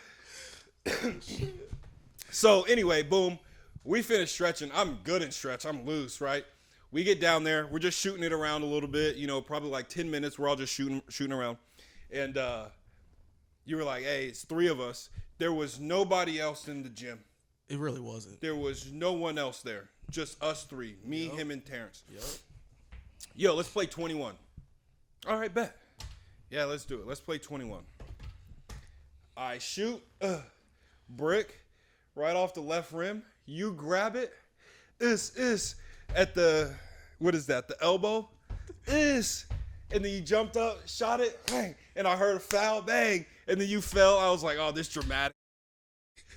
So anyway, boom, we finished stretching. I'm good in stretch. I'm loose, right? We get down there. We're just shooting it around a little bit, you know, probably like 10 minutes. We're all just shooting around. And you were like, hey, it's 3 of us. There was nobody else in the gym. It really wasn't. There was no one else there. Just us 3. Me, him, and Terrence. Yep. Yo, let's play 21. All right, bet. Yeah, let's do it. Let's play 21. I shoot. Brick. Right off the left rim. You grab it. Is at the, what is that? The elbow. And then you jumped up, shot it, bang. And I heard a foul, bang. And then you fell. I was like, oh, this dramatic.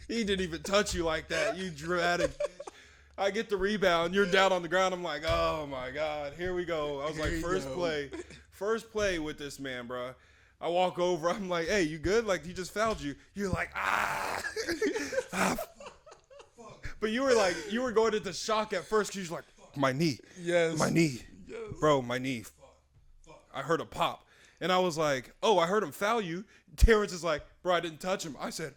He didn't even touch you like that. You dramatic. I get the rebound. You're down on the ground. I'm like, oh my God, here we go. I was like, first play with this man, bro. I walk over. I'm like, hey, you good? Like, he just fouled you. You're like, fuck. But you were going into shock at first because you're like, my knee. Yes. My knee. Yes. Bro, my knee. I heard a pop. And I was like, oh, I heard him foul you. Terrence is like, bro, I didn't touch him. I said,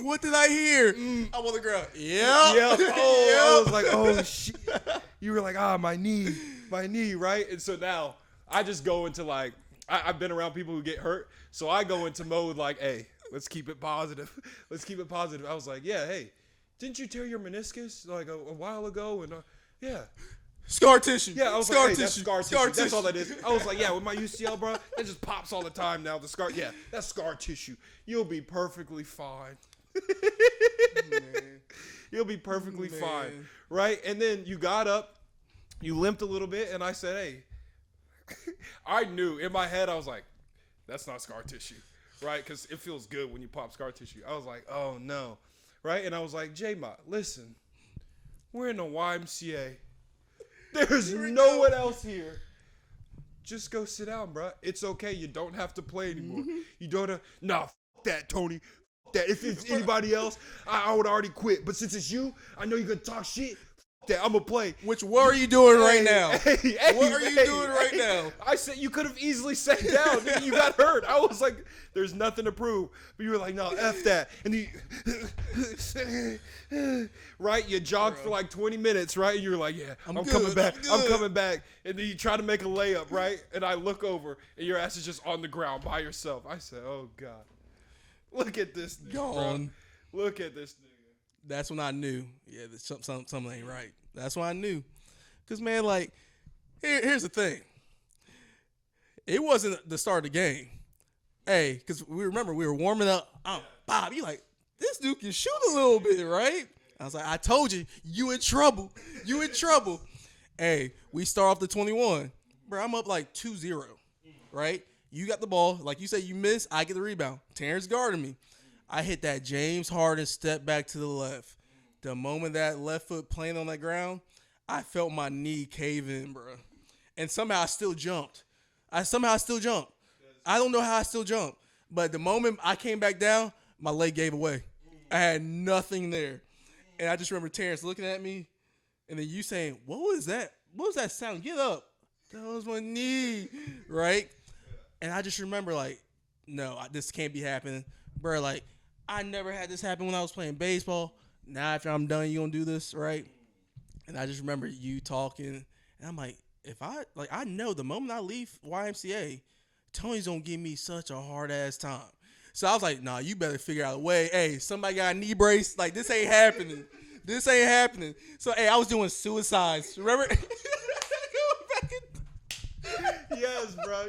What did I hear? I'm on the ground. yeah. Oh, I was like, oh shit. You were like, my knee, right? And so now I just go into like, I've been around people who get hurt, so I go into mode like, hey, let's keep it positive. I was like, yeah, hey, didn't you tear your meniscus like a while ago? And yeah. Scar tissue. Yeah, I was scar like, hey, tissue. that's scar tissue. That's all that is. I was like, yeah, with my UCL, bro, that just pops all the time now. The scar, yeah, that's scar tissue. You'll be perfectly fine. You'll be perfectly fine, right? And then you got up, you limped a little bit, and I said, hey, I knew in my head, I was like, that's not scar tissue, right? Because it feels good when you pop scar tissue. I was like, oh no, right? And I was like, J-Mott, listen, we're in the YMCA. There's no one else here. Just go sit down, bro. It's okay. You don't have to play anymore. You don't have... Nah, f*** that, Tony. F*** that. If it's anybody else, I would already quit. But since it's you, I know you're going to talk shit. F*** that. I'm going to play. What are you doing right now? Hey, what are you doing right now? I said you could have easily sat down. Nigga, you got hurt. I was like, there's nothing to prove. But you were like, no, F that. And right? You jogged for like 20 minutes, right? And you're like, yeah, I'm coming back. I'm coming back. And then you try to make a layup, right? And I look over, and your ass is just on the ground by yourself. I said, oh, God. Look at this nigga, Gone. bro. Look at this nigga. That's when I knew, yeah, that something ain't right. That's when I knew. Because, man, like, here's the thing. It wasn't the start of the game. Hey, because we were warming up. Bob, you like, this dude can shoot a little bit, right? I was like, I told you, you in trouble. You in trouble. Hey, we start off the 21. Bro, I'm up like 2-0, right? You got the ball. Like you said, you miss. I get the rebound. Terrence guarded me. I hit that James Harden step back to the left. The moment that left foot planted on that ground, I felt my knee cave in, bro. And somehow I still jumped. I don't know how I still jumped. But the moment I came back down, my leg gave away. I had nothing there. And I just remember Terrence looking at me, and then you saying, what was that? What was that sound? Get up. That was my knee, right? And I just remember, like, no, this can't be happening, bro. Like, I never had this happen when I was playing baseball. Now after I'm done, you gonna do this, right? And I just remember you talking, and I'm like, I know the moment I leave YMCA, Tony's gonna give me such a hard ass time. So I was like, nah, you better figure out a way. Hey, somebody got a knee brace. Like, this ain't happening. This ain't happening. So, hey, I was doing suicides. Remember? Yes, bro.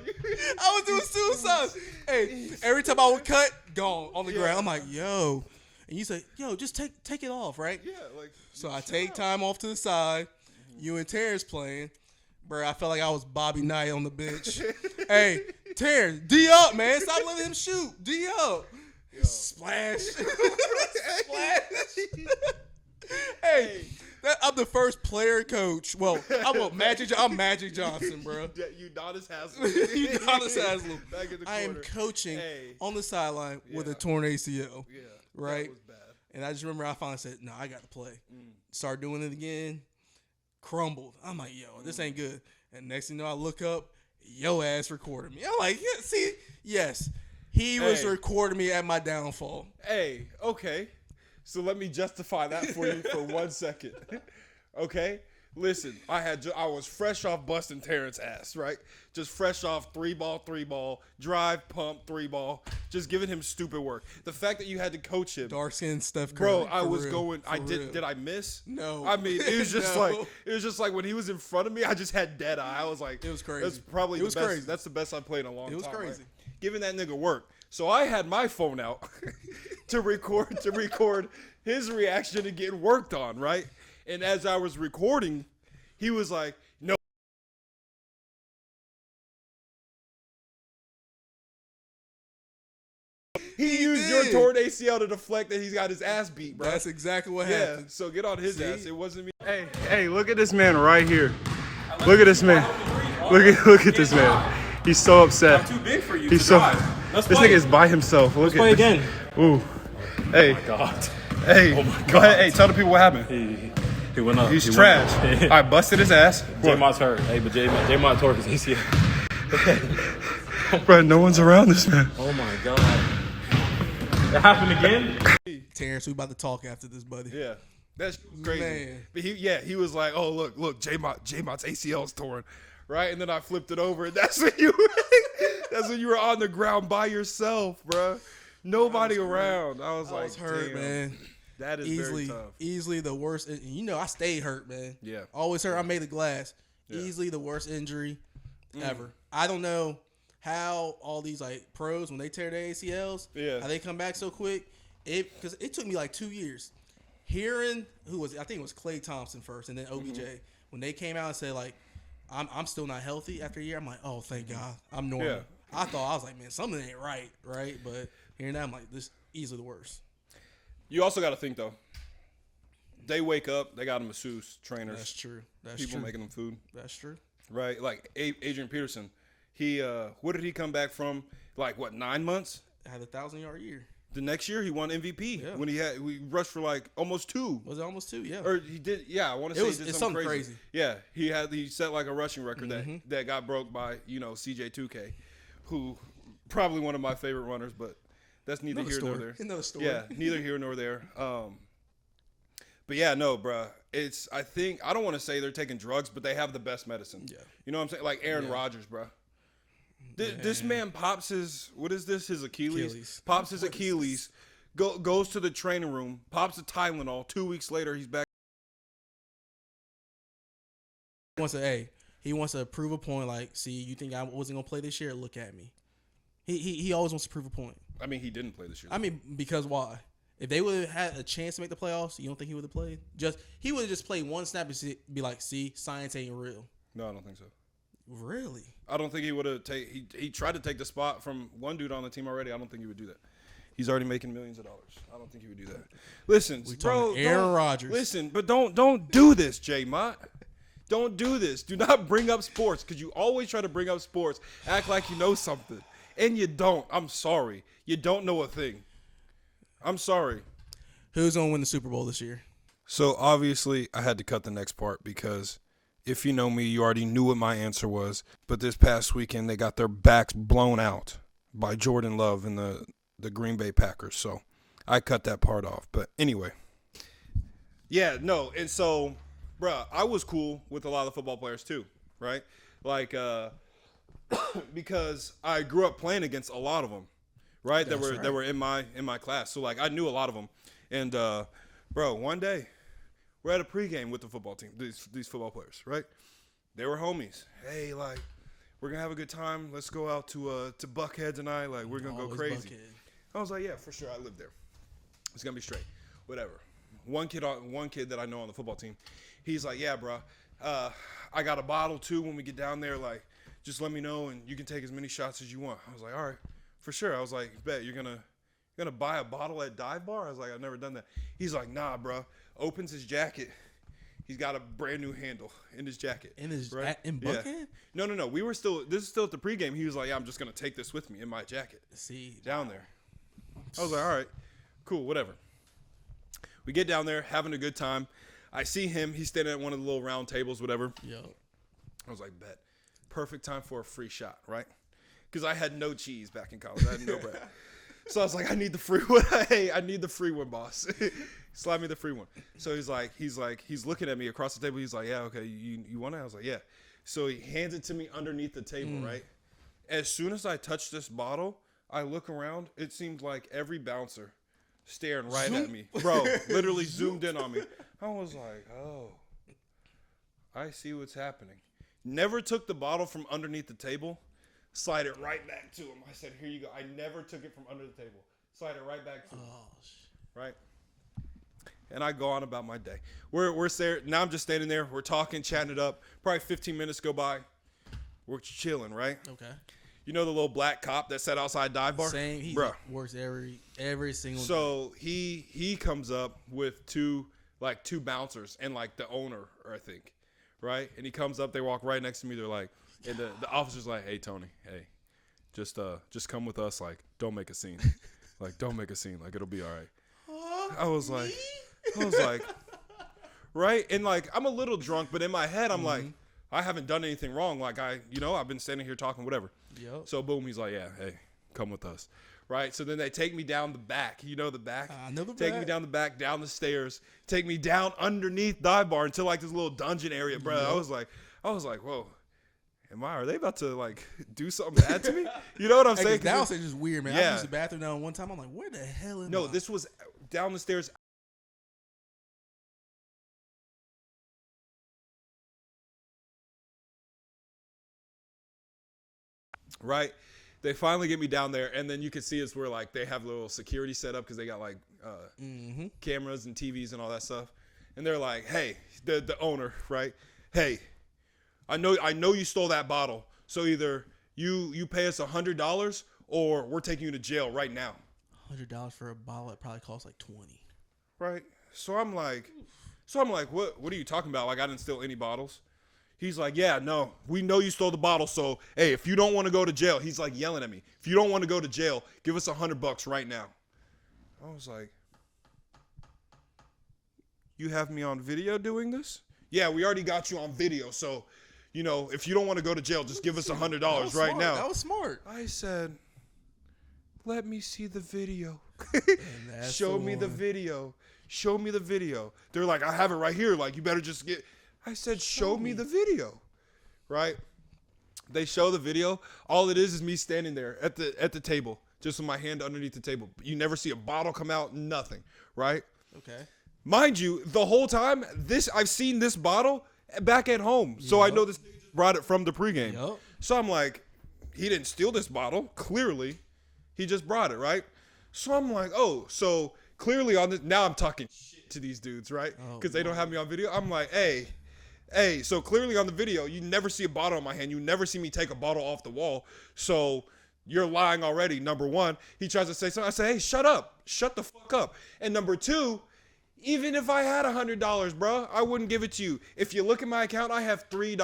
I was doing suicides. Hey, every time I would cut, gone on the ground. I'm like, yo. And you say, yo, just take it off, right? Yeah, like. So I take time off to the side. You and Terrence playing. Bro, I felt like I was Bobby Knight on the bench. Hey, Terrence, D up, man. Stop letting him shoot. D up. Splash. Splash. Hey, I'm the first player coach. Well, I'm Magic Johnson, bro. Udonis Haslem. Udonis Haslem. Back in the corner. I am coaching on the sideline with a torn ACL. Yeah. Right? That was bad. And I just remember I finally said, no, I got to play. Start doing it again. Crumbled. I'm like, yo, this ain't good. And next thing you know, I look up, yo ass recorded me. I'm like, yeah, see, yes, he was recording me at my downfall. Hey, okay. So let me justify that for you for 1 second. Okay? Listen, I was fresh off busting Terrence's ass, right? Just fresh off 3-ball, drive, pump, 3-ball, just giving him stupid work. The fact that you had to coach him. Dark skin Steph Curry. Bro, I was going, did I miss? No. I mean, it was just like when he was in front of me, I just had dead eye. I was like, it was crazy. That's probably the best. Crazy. That's the best I've played in a long time. It was crazy. Right? Giving that nigga work. So I had my phone out to record his reaction to getting worked on, right? And as I was recording, he was like, no. He used your torn ACL to deflect that he's got his ass beat, bro. That's exactly what happened. So get on his ass. It wasn't me. Hey, look at this man right here. Look at this man. Look at this man. He's so upset. I'm too big for you. He's so. This nigga is by himself. Look Let's play at this. again. Ooh. Hey. Oh my God. Hey. Oh my Go ahead. Hey, tell the people what happened. He went up. He's trash. I busted his ass. J-Mod's hurt. Hey, but J-Mod tore his ACL. Bro, no one's around this man. Oh my God. That happened again? Terrence, we about to talk after this, buddy. Yeah. That's crazy. Man. But he was like, oh, look, J-Mod's ACL's torn. Right? And then I flipped it over, and that's when you were on the ground by yourself, bro. Nobody around. I was like, hurt, damn. Man. That is very tough. Easily the worst. You know, I stayed hurt, man. Yeah. Always hurt. I made the glass. Yeah. Easily the worst injury ever. I don't know how all these like pros, when they tear their ACLs, how they come back so quick. Because it took me like 2 years. Hearing I think it was Klay Thompson first, and then OBJ. When they came out and said like, I'm still not healthy after a year, I'm like, oh, thank God, I'm normal. Yeah. I was like, man, something ain't right? But hearing that, I'm like, this is easily the worst. You also got to think, though. They wake up, they got a masseuse, trainers. That's true. People making them food. That's true. Right? Like Adrian Peterson. He, what did he come back from? Like, what, 9 months? Had a 1,000-yard year. The next year, he won MVP. Yeah. When we rushed for like almost 2. Was it almost 2? Yeah. Or he did, yeah, I want to say he did it's something crazy. Yeah, he set like a rushing record that got broke by, CJ2K, who probably one of my favorite runners, but that's neither here nor there. Another story. Yeah, neither here nor there. But yeah, no, bruh. I don't want to say they're taking drugs, but they have the best medicine. Yeah. You know what I'm saying? Like Aaron Rodgers, bruh. This man pops his Achilles. Pops his Achilles, goes to the training room, pops a Tylenol. 2 weeks later, he's back. He wants to prove a point. Like, see, you think I wasn't gonna play this year? Look at me. He always wants to prove a point. I mean, he didn't play this year. I mean, because why? If they would have had a chance to make the playoffs, you don't think he would have played? He would have just played one snap and be like, see, science ain't real. No, I don't think so. Really? I don't think he would have he tried to take the spot from one dude on the team already. I don't think he would do that. He's already making millions of dollars. I don't think he would do that. Listen, bro, Aaron Rodgers. Listen, but don't do this, J-Mont. Don't do this. Do not bring up sports because you always try to bring up sports, act like you know something, and you don't. I'm sorry. You don't know a thing. I'm sorry. Who's gonna win the Super Bowl this year? So obviously, I had to cut the next part because if you know me, you already knew what my answer was. But this past weekend, they got their backs blown out by Jordan Love and the Green Bay Packers. So I cut that part off. But anyway. Yeah, no. And so, bruh, I was cool with a lot of football players too, right? Like, because I grew up playing against a lot of them, right? That were in my class. So like I knew a lot of them. And bro, one day we're at a pregame with the football team, these football players, right? They were homies. Hey, like, we're gonna have a good time. Let's go out to Buckhead tonight. Like, we're gonna go crazy. Buckhead. I was like, yeah, for sure. I live there. It's gonna be straight. Whatever. One kid that I know on the football team, he's like, yeah, bro. I got a bottle too. When we get down there, like, just let me know and you can take as many shots as you want. I was like, all right, for sure. I was like, bet you're gonna buy a bottle at Dive Bar? I was like, I've never done that. He's like, nah, bro. Opens his jacket. He's got a brand new handle in his jacket. In his right? In Buckhead? Yeah. No. This is still at the pregame. He was like, yeah, I'm just gonna take this with me in my jacket. See, down there. I was like, all right, cool, whatever. We get down there, having a good time. I see him. He's standing at one of the little round tables, whatever. Yo. I was like, bet. Perfect time for a free shot, right? Because I had no cheese back in college. I had no bread. So I was like, I need the free one. Hey, I need the free one, boss. Slap me the free one. So he's looking at me across the table. He's like, yeah, okay, you want it? I was like, yeah. So he hands it to me underneath the table, right? As soon as I touch this bottle, I look around. It seemed like every bouncer staring right at me. Bro, literally zoomed in on me. I was like, oh, I see what's happening. Never took the bottle from underneath the table. Slide it right back to him. I said, here you go. I never took it from under the table. Slide it right back to him. Right? And I go on about my day. We're there. Now I'm just standing there. We're talking, chatting it up. Probably 15 minutes go by. We're chilling, right? Okay. You know the little black cop that sat outside Dive Bar? Same. He works every single day. So he comes up with two bouncers and like the owner, I think. Right? And he comes up, they walk right next to me. They're like, and the officer's like, hey, Tony, hey, just come with us. Like, don't make a scene. Like, don't make a scene. Like, it'll be all right. I was like, right? And like, I'm a little drunk, but in my head, I'm like, I haven't done anything wrong. Like, I've been standing here talking, whatever. Yep. So boom, he's like, yeah, hey, come with us. Right? So then they take me down the back. You know the back? I know the back. Take me down the back, down the stairs. Take me down underneath Dive Bar until like this little dungeon area, bro. Yep. I was like, whoa. Are they about to like do something bad to me? You know what I'm saying? Downstairs is weird, man. I used the bathroom down one time. I'm like, where the hell am I? No, this was down the stairs. Right? They finally get me down there, and then you can see it's where like they have a little security set up because they got like cameras and TVs and all that stuff. And they're like, hey, the owner, right? Hey, I know you stole that bottle. So either you pay us $100 or we're taking you to jail right now. $100 for a bottle that probably costs like $20. Right. So I'm like, what are you talking about? Like I didn't steal any bottles. He's like, yeah, no, we know you stole the bottle. So hey, if you don't want to go to jail, he's like yelling at me. If you don't want to go to jail, give us $100 right now. I was like, you have me on video doing this? Yeah, we already got you on video. So, if you don't want to go to jail, just give us $100 right now. That was smart. I said, let me see the video. Show me the video. Show me the video. They're like, I have it right here. Like, you better just get. I said, show me the video. Right? They show the video. All it is me standing there at the table, just with my hand underneath the table. You never see a bottle come out, nothing. Right? Okay. Mind you, the whole time, I've seen this bottle back at home. So I know this brought it from the pregame. Yep. So I'm like, he didn't steal this bottle. Clearly, he just brought it, right? So I'm like, oh, so clearly on this, now I'm talking shit to these dudes, right? Because they don't have me on video. I'm like, hey, so clearly on the video, you never see a bottle in my hand. You never see me take a bottle off the wall. So you're lying already, number one. He tries to say something. I say, hey, shut up. Shut the fuck up. And number two, Even if I had $100, bro, I wouldn't give it to you. If you look at my account, I have $3.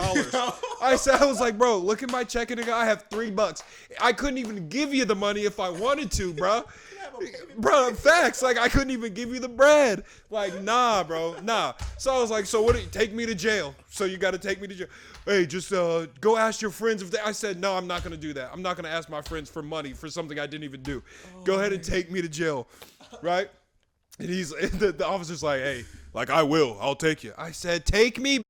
I was like, bro, look at my checking account. I have $3. I couldn't even give you the money if I wanted to, bro. Bro, facts. Like, I couldn't even give you the bread. Like, nah, bro, nah. So I was like, so what? Take me to jail. So you got to take me to jail. Hey, just go ask your friends if they. I said, no, I'm not gonna do that. I'm not gonna ask my friends for money for something I didn't even do. Go ahead and take me to jail, right? And the officer's like, hey, like, I will. I'll take you. I said, take me.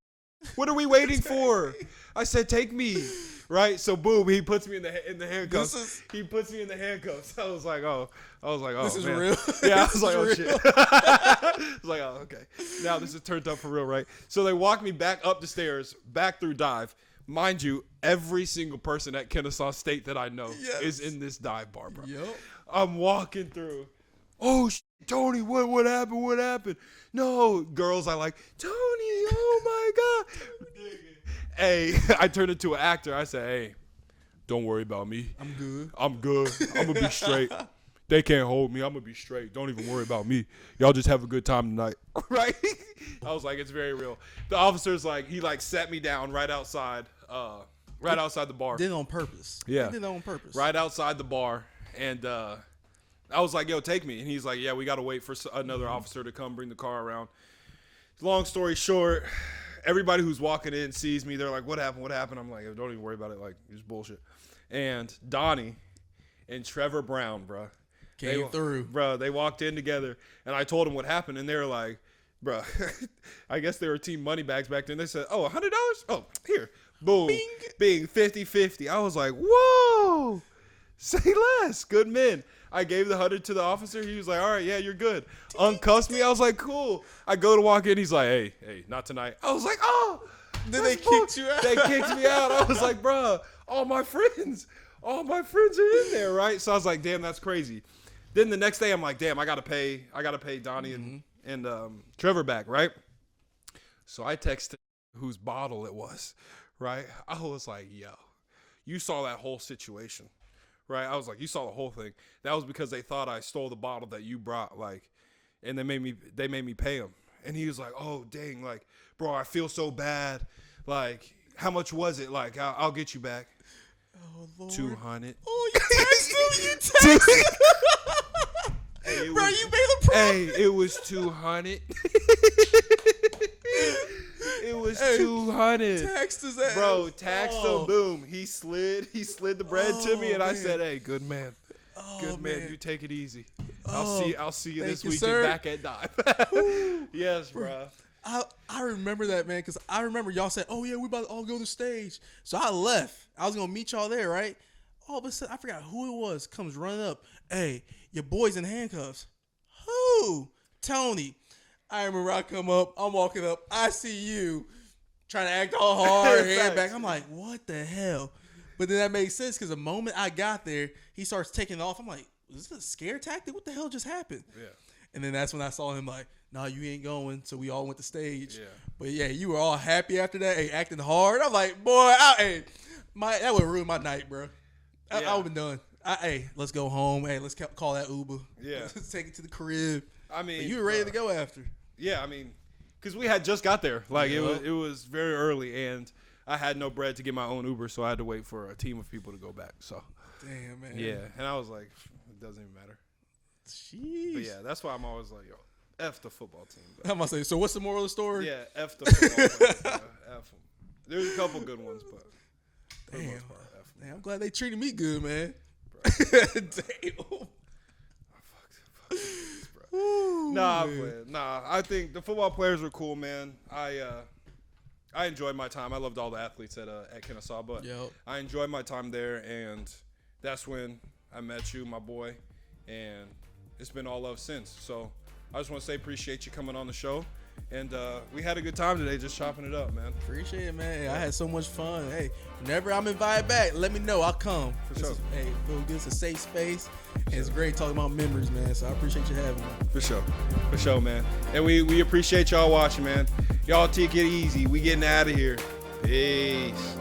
What are we waiting for? I said, take me. Right? So, boom, he puts me in the handcuffs. He puts me in the handcuffs. I was like, oh, This is man. real. Yeah, I was like, oh, shit. I was like, oh, okay. Now this is turned up for real, right? So they walk me back up the stairs, back through dive. Mind you, every single person at Kennesaw State that I know is in this dive bar, bro. Yep. I'm walking through. Oh, Tony, what happened? What happened? No, girls, I like, Tony, oh my God. Hey, I turned into an actor. I said, hey, don't worry about me. I'm good. I'm going to be straight. They can't hold me. I'm going to be straight. Don't even worry about me. Y'all just have a good time tonight. Right? I was like, it's very real. The officer's like, he like sat me down right outside the bar. Did it on purpose. Yeah. He did it on purpose. Right outside the bar. And I was like, yo, take me. And he's like, yeah, we got to wait for another officer to come bring the car around. Long story short, everybody who's walking in sees me. They're like, what happened? What happened? I'm like, don't even worry about it. Like, it's bullshit. And Donnie and Trevor Brown, bro. Came through. Bro, they walked in together. And I told them what happened. And they were like, bro, I guess they were Team Moneybags back then. They said, oh, $100? Oh, here. Boom. Bing, 50-50. I was like, whoa. Say less. Good men. I gave the 100 to the officer. He was like, all right, yeah, you're good. Uncuffed me. I was like, cool. I go to walk in. He's like, hey, not tonight. I was like, oh. Then they kicked you out. They kicked me out. I was like, bro, all my friends are in there, right? So I was like, damn, that's crazy. Then the next day I'm like, damn, I gotta pay Donnie and Trevor back, right? So I texted whose bottle it was, right? I was like, yo, you saw that whole situation. Right, I was like, you saw the whole thing. That was because they thought I stole the bottle that you brought, like, and they made me pay him. And he was like, oh dang, like, bro, I feel so bad. Like, how much was it? Like, I'll get you back. Oh, Lord. 200. Oh, you texted him. Hey, Bro, you made a promise. Hey, it was 200. It was 200. Taxed his ass. Bro, taxed him. Boom. He slid the bread to me, and I said, hey, good man. Good man. You take it easy. I'll see you this weekend sir. back at Dive. Yes, bro. I remember that, man, because I remember y'all said, oh, yeah, we about to all go to the stage. So I left. I was going to meet y'all there, right? All of a sudden, I forgot who it was, comes running up. Hey, your boy's in handcuffs. Who? Tony. I remember I come up, I'm walking up, I see you trying to act all hard, hand back. I'm like, what the hell? But then that makes sense because the moment I got there, he starts taking off. I'm like, is this a scare tactic? What the hell just happened? Yeah. And then that's when I saw him like, nah, you ain't going. So we all went to stage. Yeah. But yeah, you were all happy after that, hey, acting hard. I'm like, boy, that would ruin my night, bro. I would have been done. Hey, let's go home. Hey, let's call that Uber. Yeah. Let's take it to the crib. I mean, but you were ready to go after. Yeah, I mean, because we had just got there. Like, it was very early, and I had no bread to get my own Uber, so I had to wait for a team of people to go back. So, damn, man. Yeah, and I was like, it doesn't even matter. Jeez. But yeah, that's why I'm always like, yo, F the football team. I'm going to say, so what's the moral of the story? Yeah, F the football players. F them. There's a couple good ones, but for the most part, F them. Damn, I'm glad they treated me good, man. Damn. Ooh, Nah, man. I think the football players were cool, man. I enjoyed my time. I loved all the athletes at Kennesaw, but I enjoyed my time there, and that's when I met you, my boy, and it's been all love since. So I just want to say appreciate you coming on the show, and we had a good time today just chopping it up, man. Appreciate it, man. Hey, I had so much fun. Hey, whenever I'm invited back, let me know. I'll come. For sure. Hey, feel good. It's a safe space. And it's great talking about memories, man. So I appreciate you having me. For sure, man. And we appreciate y'all watching, man. Y'all take it easy. We getting out of here. Peace.